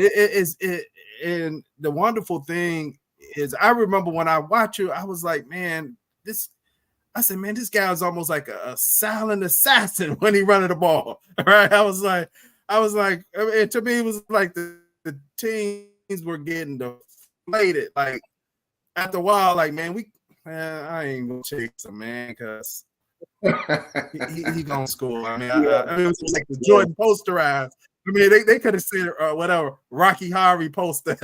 Speaker 1: and the wonderful thing is, I remember when I watched you, I was like, man, I said, man, this guy is almost like a silent assassin when he running the ball. Right? I was like, to me, it was like the teams were getting deflated. Like after a while, like, man, I ain't gonna chase him, man, because he gonna score. I mean, it was like the Jordan posterized. I mean, they could have said whatever Rocky Harvey poster.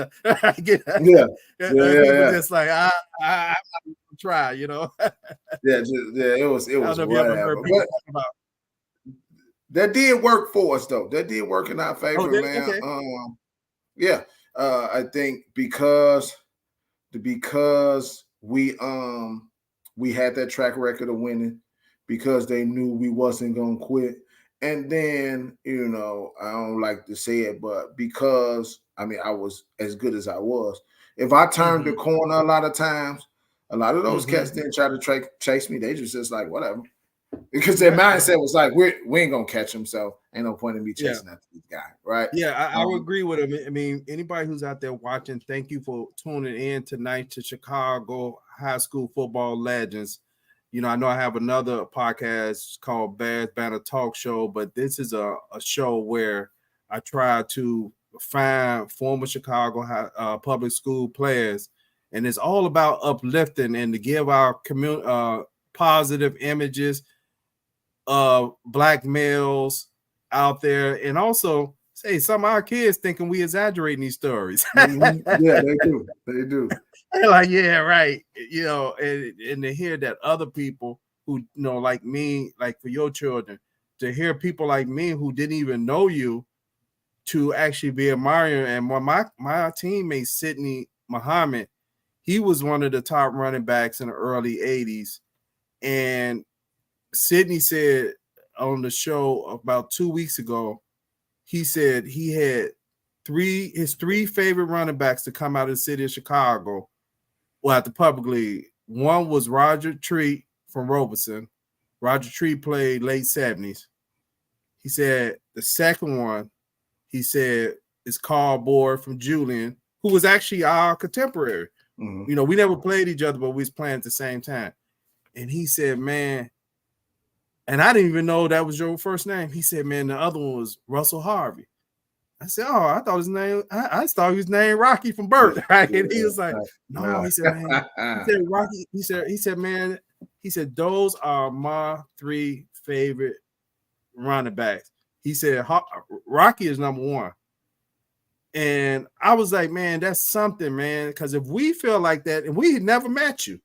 Speaker 1: Just like I try,
Speaker 2: It was whatever. But that did work for us, though. That did work in our favor, man. Okay. I think because we had that track record of winning, because they knew we wasn't gonna quit. And then, I don't like to say it, but because, I mean, I was as good as I was. If I turned the corner a lot of times, a lot of those cats didn't try to chase me. They just like, whatever. Because their mindset was like, we ain't going to catch him, so ain't no point in me chasing after this guy, right?
Speaker 1: Yeah, I would agree with him. I mean, anybody who's out there watching, thank you for tuning in tonight to Chicago High School Football Legends. I know I have another podcast called Bears Banner Talk Show, but this is a show where I try to find former Chicago public school players, and it's all about uplifting and to give our community positive images of Black males out there, and also say some of our kids thinking we exaggerating these stories.
Speaker 2: Yeah, they do.
Speaker 1: Like, yeah, right. And to hear that other people who, like me, like for your children, to hear people like me who didn't even know you to actually be admiring. And when my teammate, Sidney Muhammad, he was one of the top running backs in the early 80s. And Sidney said on the show about 2 weeks ago, he said he had his three favorite running backs to come out of the city of Chicago. Well, at the public league, one was Roger Treat from Robeson. Roger Treat played late 70s. He said the second one, he said, is Carl Board from Julian, who was actually our contemporary. We never played each other, but we was playing at the same time. And he said, man, and I didn't even know that was your first name. He said, man, the other one was Russell Harvey. I said, oh, I thought his name, I thought his name Rocky from Burt. Right? And he was like, no, he said, man, he said, Rocky, he said, man, he said, those are my three favorite running backs. He said, Rocky is number one. And I was like, man, that's something, man. Because if we feel like that, and we had never met you,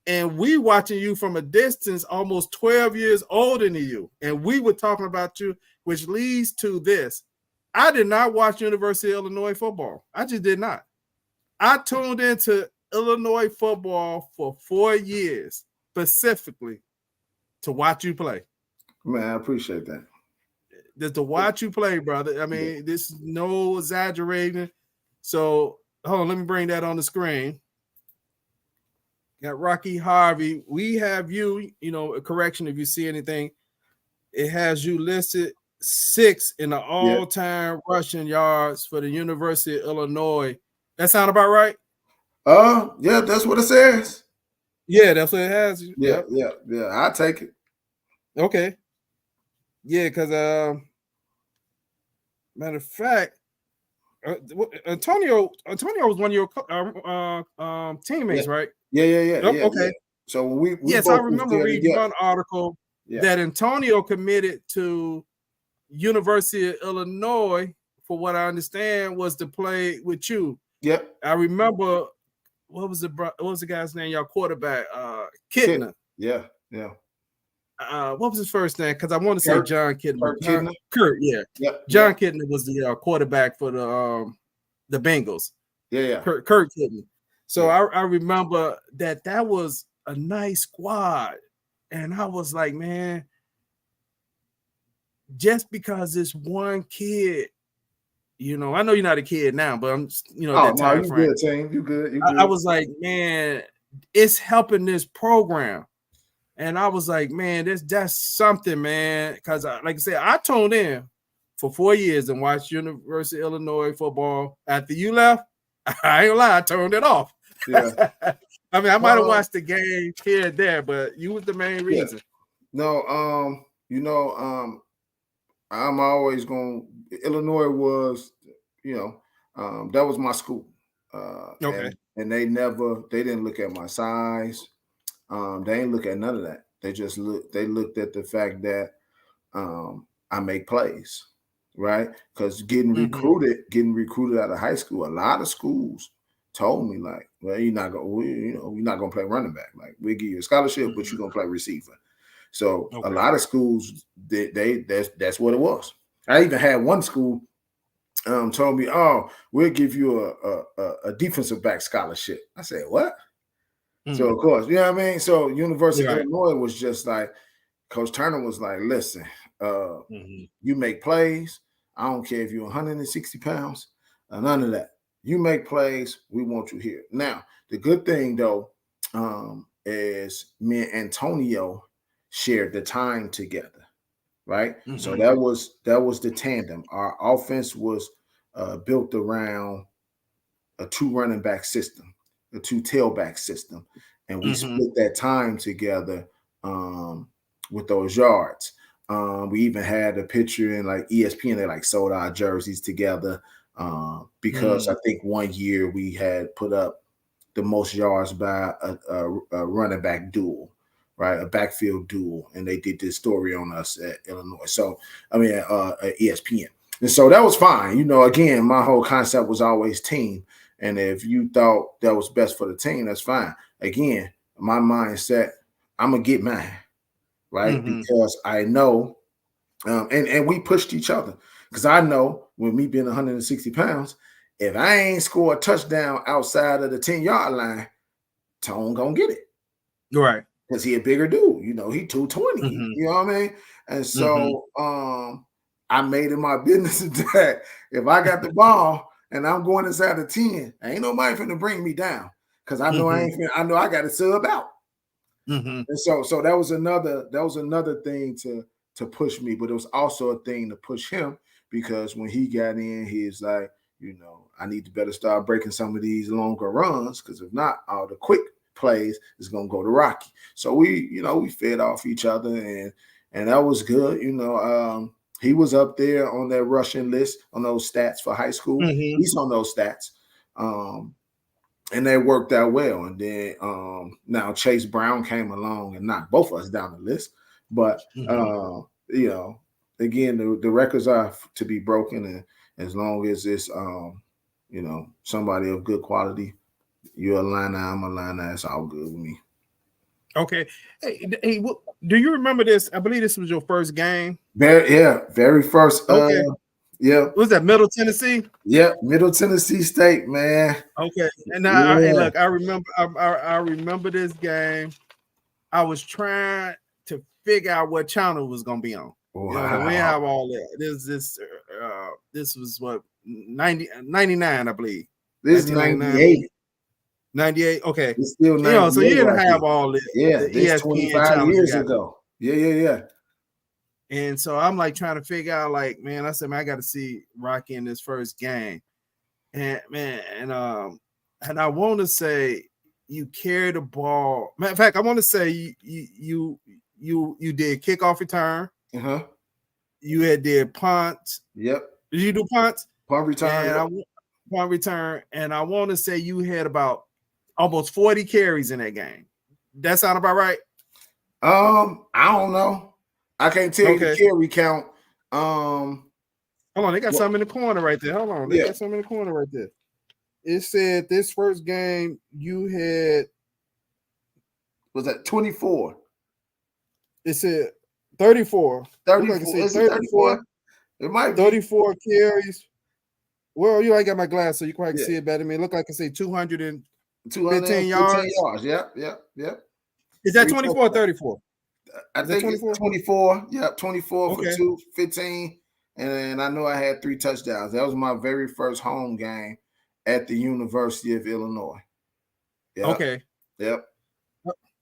Speaker 1: and we watching you from a distance, almost 12 years older than you, and we were talking about you, which leads to this. I did not watch University of Illinois football. I just did not. I tuned into Illinois football for 4 years, specifically to watch you play.
Speaker 2: Man, I appreciate that.
Speaker 1: Just to watch you play, brother. I mean, this is no exaggerating. So, hold on, let me bring that on the screen. Got Rocky Harvey. We have you, a correction if you see anything. It has you listed 6 in the all-time rushing yards for the University of Illinois. That sound about right?
Speaker 2: Yeah, that's what it says.
Speaker 1: Yeah, that's what it has.
Speaker 2: Yeah. I'll take it.
Speaker 1: Okay. Yeah, because matter of fact, Antonio was one of your teammates, right?
Speaker 2: Yeah.
Speaker 1: Okay.
Speaker 2: Yeah. So when we
Speaker 1: yes, I remember reading one article. that Antonio committed to University of Illinois, for what I understand, was to play with you.
Speaker 2: Yep.
Speaker 1: I remember what was the guy's name? Y'all quarterback, Kittner.
Speaker 2: Yeah.
Speaker 1: What was his first name? Because I want to say John Kittner. Kurt, yeah.
Speaker 2: Yep.
Speaker 1: John Kittner was the quarterback for the Bengals.
Speaker 2: Yeah.
Speaker 1: Kurt Kittner. So I remember that was a nice squad, and I was like, man, just because this one kid, I know you're not a kid now, but I'm, that time frame.
Speaker 2: Good, team. You good.
Speaker 1: I was like, man, it's helping this program. And I was like, man, that's something, man. Because, like I said, I tuned in for 4 years and watched University of Illinois football. After you left, I ain't gonna lie, I turned it off.
Speaker 2: Yeah.
Speaker 1: I mean, I might have watched the game here and there, but you was the main reason.
Speaker 2: No, I'm always going. Illinois was, that was my school.
Speaker 1: Okay.
Speaker 2: And they didn't look at my size. They didn't look at none of that. They looked at the fact that I make plays, right? Because getting recruited out of high school, a lot of schools told me like, well, you're not gonna play running back. Like, we give you a scholarship, but you're gonna play receiver. So a lot of schools, that's what it was. I even had one school told me, "Oh, we'll give you a defensive back scholarship." I said, "What?" So of course, you know what I mean. So University of Illinois was just like, Coach Turner was like, "Listen, you make plays. I don't care if you're 160 pounds, none of that. You make plays. We want you here." Now, the good thing though is me and Antonio shared the time together, right? So that was the tandem. Our offense was built around a 2 running back system, a 2 tailback system, and we split that time together with those yards. We even had a picture in like ESPN. They like sold our jerseys together because I think one year we had put up the most yards by a running back duel, right? A backfield duel, and they did this story on us at Illinois. So at ESPN, and so that was fine. Again, my whole concept was always team. And if you thought that was best for the team, that's fine. Again, my mindset, I'm going to get mine, right? Because I know, and we pushed each other. Because I know, with me being 160 pounds, if I ain't score a touchdown outside of the 10-yard line, Tone going to get it.
Speaker 1: Right.
Speaker 2: Because he a bigger dude. He 220. You know what I mean? And so I made it my business that if I got the ball, and I'm going inside the 10, ain't nobody finna bring me down because I know I know I got to sub out. And so that was another thing to push me, but it was also a thing to push him because when he got in, he's like, I need to better start breaking some of these longer runs because if not, all the quick plays is gonna go to Rocky. So we fed off each other and that was good. He was up there on that rushing list on those stats for high school. He's on those stats. And they worked out well. And then now Chase Brown came along and knocked both of us down the list. But, again, the records are to be broken. And as long as it's, somebody of good quality, you're a Illini, I'm a Illini, it's all good with me.
Speaker 1: Okay. Hey, do you remember this? I believe this was your first game.
Speaker 2: Very first.
Speaker 1: Okay. Was that Middle Tennessee?
Speaker 2: Yeah, Middle Tennessee State, man.
Speaker 1: Okay. And look, I remember this game. I was trying to figure out what channel was gonna be on.
Speaker 2: Wow.
Speaker 1: We have all that. This was what 99, I believe.
Speaker 2: This is 98.
Speaker 1: 98. Okay.
Speaker 2: It's still 98.
Speaker 1: So you didn't have all this.
Speaker 2: Yeah, this 25 years ago. Yeah.
Speaker 1: And so I'm like trying to figure out, like, man, I said, man, I got to see Rocky in this first game. And man, and I want to say you carried the ball. Matter of fact, I want to say you did kickoff return. You did punt.
Speaker 2: Yep.
Speaker 1: Did you do punts?
Speaker 2: Punt return.
Speaker 1: Punt return. And I want to say you had about almost 40 carries in that game. That sound about right?
Speaker 2: I don't know. I can't tell you the carry count.
Speaker 1: Hold on, they got something in the corner right there. Hold on, they got something in the corner right there. It said this first game you had
Speaker 2: was that 24.
Speaker 1: It said 34.
Speaker 2: 34.
Speaker 1: Like it said
Speaker 2: 34. It might be
Speaker 1: 34 carries. Well, you ain't got my glass, so you quite can see it better than me. It looked like it said 215 yards.
Speaker 2: Yep.
Speaker 1: Is that 24 or 34?
Speaker 2: I think 24? It's 24. Yep, 24 for 215. And I know I had 3 touchdowns. That was my very first home game at the University of Illinois. Yep.
Speaker 1: Okay.
Speaker 2: Yep.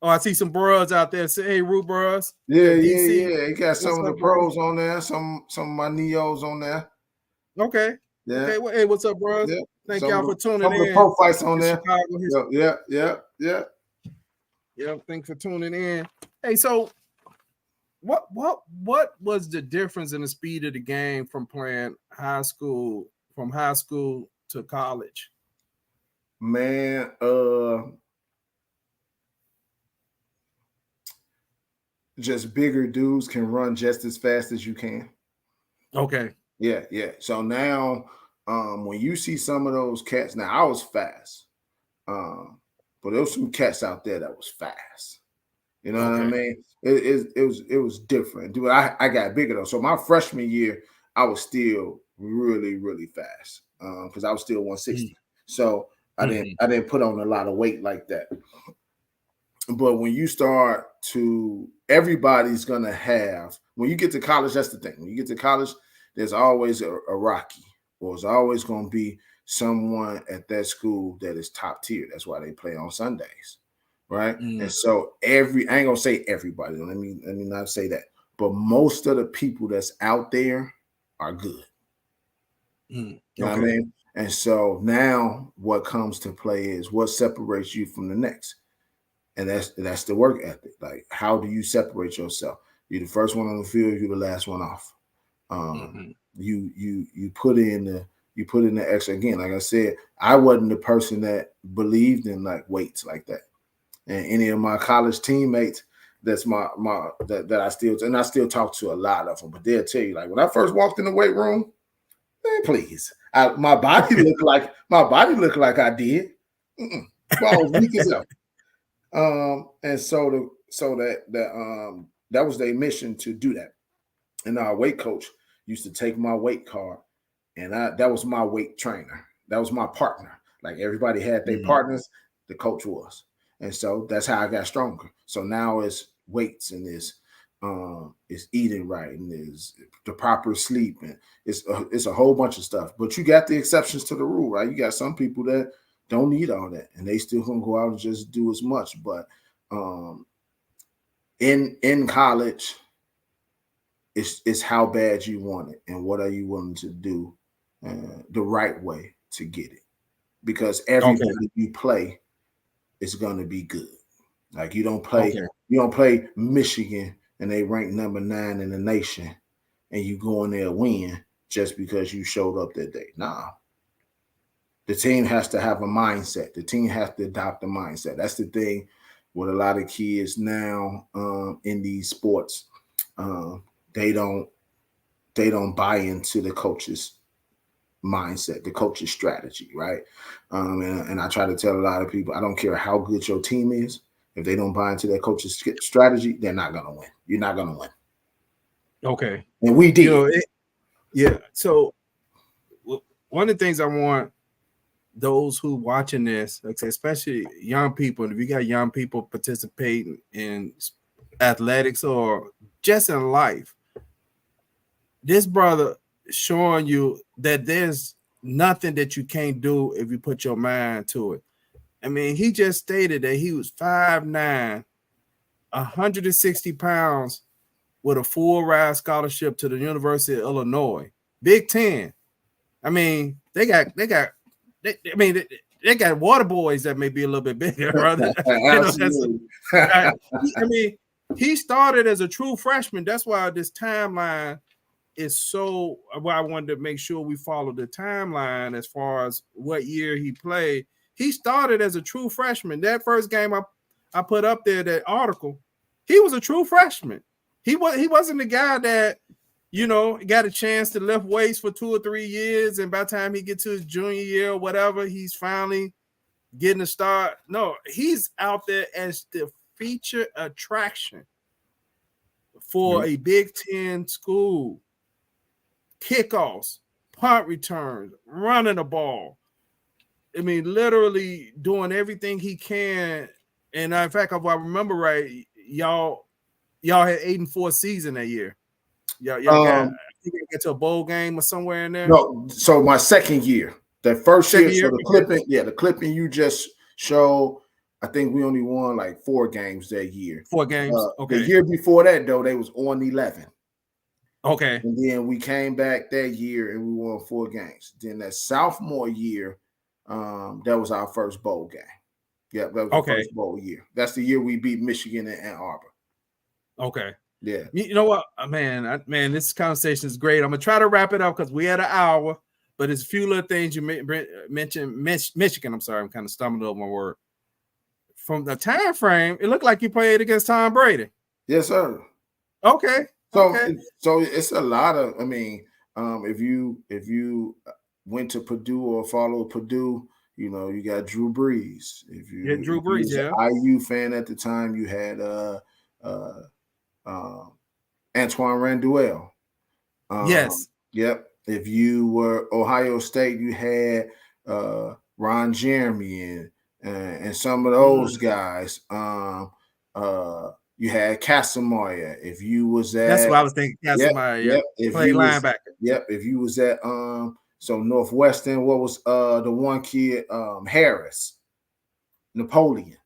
Speaker 1: Oh, I see some bros out there. Say, hey, Root bros.
Speaker 2: Yeah. You got some of the pros on there, some of my neos on there.
Speaker 1: Okay.
Speaker 2: Yeah.
Speaker 1: Okay. Well, hey, what's up, bros?
Speaker 2: Yeah.
Speaker 1: Thank y'all for tuning in.
Speaker 2: Some of the pro fights on there. Yeah.
Speaker 1: Yeah. Thanks for tuning in. Hey, so what was the difference in the speed of the game from playing high school to college?
Speaker 2: Man, just bigger dudes can run just as fast as you can.
Speaker 1: Okay.
Speaker 2: Yeah. So now, when you see some of those cats, now I was fast, but there was some cats out there that was fast. You know what I mean? It was different, dude. I got bigger though. So my freshman year, I was still really, really fast because I was still 160. So I didn't put on a lot of weight like that. But when you start to, everybody's gonna have. When you get to college, that's the thing. When you get to college, there's always a Rocky, or there's always gonna be someone at that school that is top tier. That's why they play on Sundays. Right. And so I ain't gonna say everybody, let me not say that, but most of the people that's out there are good. You know what I mean? And so now what comes to play is what separates you from the next. And that's the work ethic. Like, how do you separate yourself? You're the first one on the field, you're the last one off. You put in the extra. Again, like I said, I wasn't the person that believed in like weights like that. And any of my college teammates, that's that I still talk to a lot of them, but they'll tell you, like, when I first walked in the weight room, man, please, my body looked like I did. But I was weak as hell. And so that was their mission to do that. And our weight coach used to take my weight card, and that was my weight trainer. That was my partner. Like, everybody had their partners, the coach was. And so that's how I got stronger. So now it's weights, and it's eating right, and it's the proper sleep, and it's a whole bunch of stuff. But you got the exceptions to the rule, right? You got some people that don't need all that, and they still gonna go out and just do as much. But in college, it's how bad you want it, and what are you willing to do the right way to get it. Because everybody you play is going to be good. Like, you don't play Michigan and they rank number 9 in the nation, and you go in there and win just because you showed up that day. Nah. The team has to have a mindset. The team has to adopt a mindset. That's the thing with a lot of kids now in these sports. They don't buy into the coach's mindset, the coach's strategy, right? And I try to tell a lot of people, I don't care how good your team is, if they don't buy into their coach's strategy, they're not gonna win. You're not gonna win.
Speaker 1: Okay.
Speaker 2: And we did.
Speaker 1: So one of the things I want those who watching this, especially young people, and if you got young people participating in athletics or just in life, this brother showing you that there's nothing that you can't do if you put your mind to it. I mean, he just stated that he was 5'9", 160 pounds with a full ride scholarship to the University of Illinois, Big Ten. I mean, they got water boys that may be a little bit bigger, brother. I mean, he started as a true freshman. That's why this timeline is so. Well, I wanted to make sure we follow the timeline as far as what year he played. He started as a true freshman. That first game I put up there, that article, he was a true freshman. He wasn't the guy that, got a chance to lift weights for 2 or 3 years, and by the time he gets to his junior year or whatever, he's finally getting a start. No, he's out there as the feature attraction for a Big Ten school. Kickoffs, punt returns, running the ball. I mean, literally doing everything he can. And in fact, if I remember right, y'all had 8-4 season that year. Y'all got, I think you get to a bowl game or somewhere in there.
Speaker 2: No, so my second year, that first year, so the clipping you just showed, I think we only won like 4 games that year.
Speaker 1: 4 games. Okay.
Speaker 2: The year before that, though, they was on 11.
Speaker 1: Okay.
Speaker 2: And then we came back that year and we won 4 games. Then that sophomore year, that was our first bowl game. Yeah, that was the first bowl year. That's the year we beat Michigan and Ann Arbor.
Speaker 1: Okay.
Speaker 2: Yeah.
Speaker 1: You know what, man, this conversation is great. I'm going to try to wrap it up because we had an hour, but there's a few little things you mentioned. Michigan, I'm sorry, I'm kind of stumbled over my word. From the time frame, it looked like you played against Tom Brady.
Speaker 2: Yes, sir.
Speaker 1: Okay.
Speaker 2: So it's a lot of, if you went to Purdue or followed Purdue, you got Drew Brees. If you
Speaker 1: Drew Brees,
Speaker 2: an IU fan at the time, you had Antoine Randall.
Speaker 1: Yes.
Speaker 2: Yep. If you were Ohio State, you had Ron Jeremy and some of those guys. You had Casamaya. If you was at,
Speaker 1: that's what I was thinking. Casamaya,
Speaker 2: yep. If
Speaker 1: played linebacker.
Speaker 2: Yep. If you was at so Northwestern, what was the one kid, Harris, Napoleon,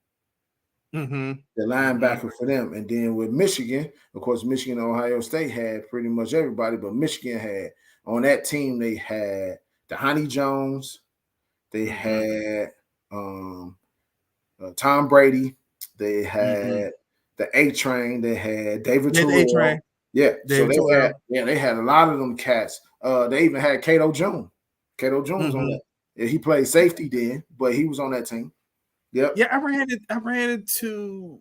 Speaker 1: the
Speaker 2: linebacker for them. And then with Michigan, of course, Michigan and Ohio State had pretty much everybody, but Michigan had on that team, they had Dhani Jones, they had Tom Brady, they had the A Train, they had David Terrell. Yeah, David Terrell. They had a lot of them cats. They even had Cato Jones. Cato Jones on that. Yeah, he played safety then, but he was on that team. Yep.
Speaker 1: Yeah, I ran into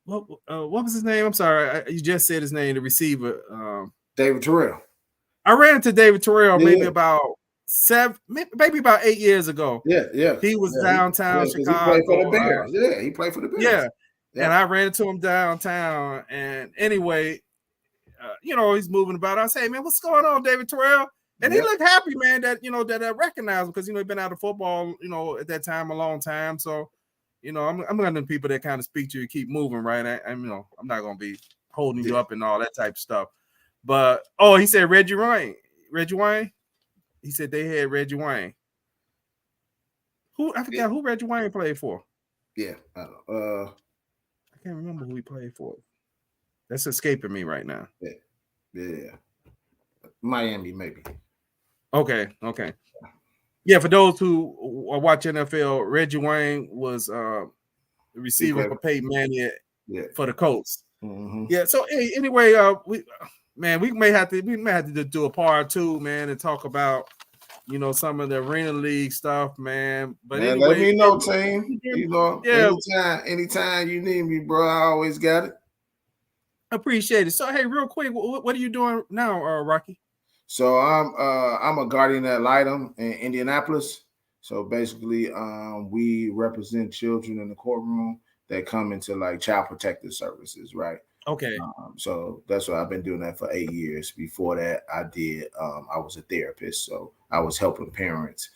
Speaker 1: what was his name? I'm sorry, you just said his name. The receiver,
Speaker 2: David Terrell.
Speaker 1: I ran into David Terrell maybe about 8 years ago.
Speaker 2: Yeah.
Speaker 1: He was downtown Chicago.
Speaker 2: He played for the Bears. He played for the Bears.
Speaker 1: Yeah. And I ran into him downtown. And anyway, he's moving about. I say, hey, man, what's going on, David Terrell? And he looked happy, man, that I recognized him because he'd been out of football, at that time a long time. So, I'm one of them people that kind of speak to you, keep moving, right? I'm not gonna be holding you up and all that type of stuff. But he said Reggie Wayne. He said they had Reggie Wayne. I forgot who Reggie Wayne played for.
Speaker 2: Yeah, I
Speaker 1: can't remember who he played for. That's escaping me right now.
Speaker 2: Yeah. Miami, maybe.
Speaker 1: Okay. Yeah, for those who watch NFL, Reggie Wayne was the receiver for Peyton Manning for the Colts. Yeah. So anyway, we may have to do a part 2, man, and talk about some of the Arena League stuff, man. But anyway,
Speaker 2: let me know, team. Anytime you need me, bro, I always got it.
Speaker 1: Appreciate it. So hey, real quick, what are you doing now, Rocky?
Speaker 2: So I'm a guardian ad litem in Indianapolis. So basically, we represent children in the courtroom that come into like child protective services, right?
Speaker 1: Okay.
Speaker 2: So that's what I've been doing that for 8 years. Before that, I was a therapist, so I was helping parents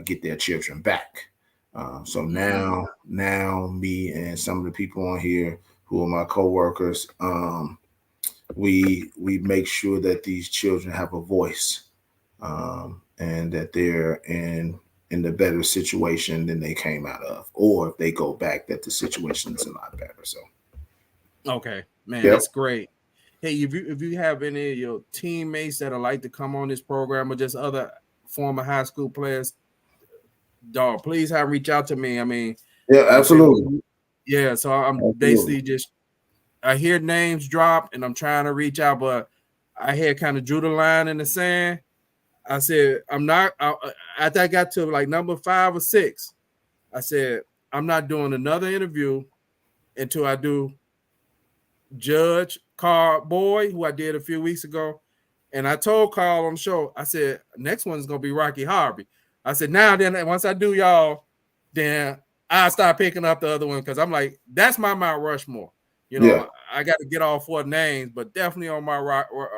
Speaker 2: get their children back. So now me and some of the people on here who are my coworkers, we make sure that these children have a voice, and that they're in the better situation than they came out of, or if they go back, that the situation is a lot better. So,
Speaker 1: okay, man, that's great. Hey, if you have any of your teammates that would like to come on this program, or just other former high school players, dog, please reach out to me. I mean,
Speaker 2: yeah, absolutely.
Speaker 1: So I'm basically just, I hear names drop and I'm trying to reach out, but I had kind of drew the line in the sand. I said, after I got to like number 5 or 6, I said, I'm not doing another interview until I do judge, Carl Boy, who I did a few weeks ago. And I told Carl on the show, I said, next one's going to be Rocky Harvey. I said, now then, once I do y'all, then I'll start picking up the other one because I'm like, that's my Mount Rushmore. You know, I got to get all 4 names, but definitely on my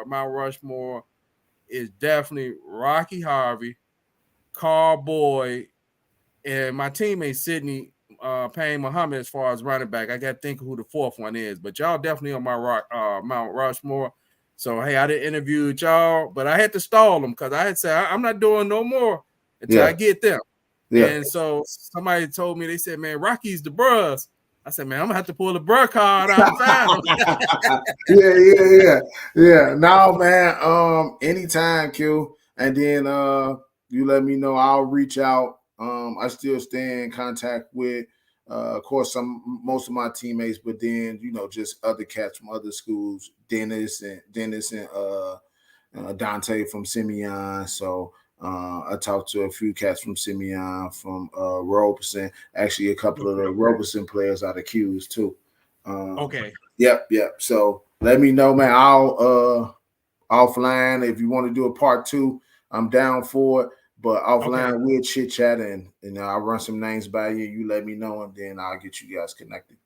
Speaker 1: Mount Rushmore is definitely Rocky Harvey, Carl Boyd, and my teammate Sidney Payne Muhammad as far as running back. I got to think of who the 4th one is, but y'all definitely on my Mount Rushmore. So, hey, I didn't interview with y'all, but I had to stall them because I had said, I'm not doing no more until I get them. Yeah. And so somebody told me, they said, man, Rocky's the bros. I said, man, I'm going to have to pull the bro card out and find
Speaker 2: them. Yeah. No, man, anytime, Q. And then you let me know. I'll reach out. I still stay in contact with, of course, most of my teammates, but then, you know, just other cats from other schools, Dennis and Dante from Simeon. So I talked to a few cats from Simeon, from Robeson, actually a couple of the Robeson players out of Q's too.
Speaker 1: Okay.
Speaker 2: Yep. So let me know, man. I'll offline, if you want to do a part 2, I'm down for it. But offline, we'll chit chat and I'll run some names by you. You let me know, and then I'll get you guys connected.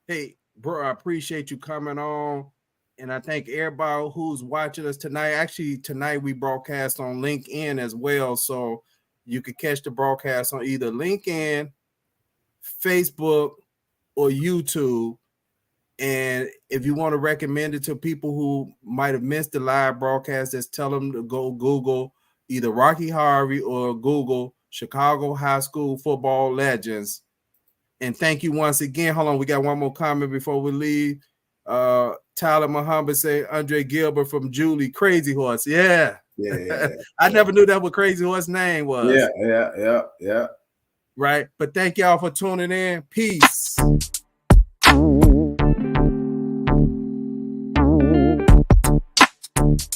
Speaker 1: Hey, bro, I appreciate you coming on, and I thank everybody who's watching us tonight. Actually, tonight we broadcast on LinkedIn as well, so you can catch the broadcast on either LinkedIn, Facebook, or YouTube. And if you want to recommend it to people who might have missed the live broadcast, just tell them to go Google either Rocky Harvey or Google Chicago High School Football Legends. And thank you once again. Hold on, we got one more comment before we leave. Tyler Muhammad say Andre Gilbert from Julie, Crazy Horse. Yeah. I never knew that what Crazy Horse name was.
Speaker 2: Yeah.
Speaker 1: Right. But thank y'all for tuning in. Peace.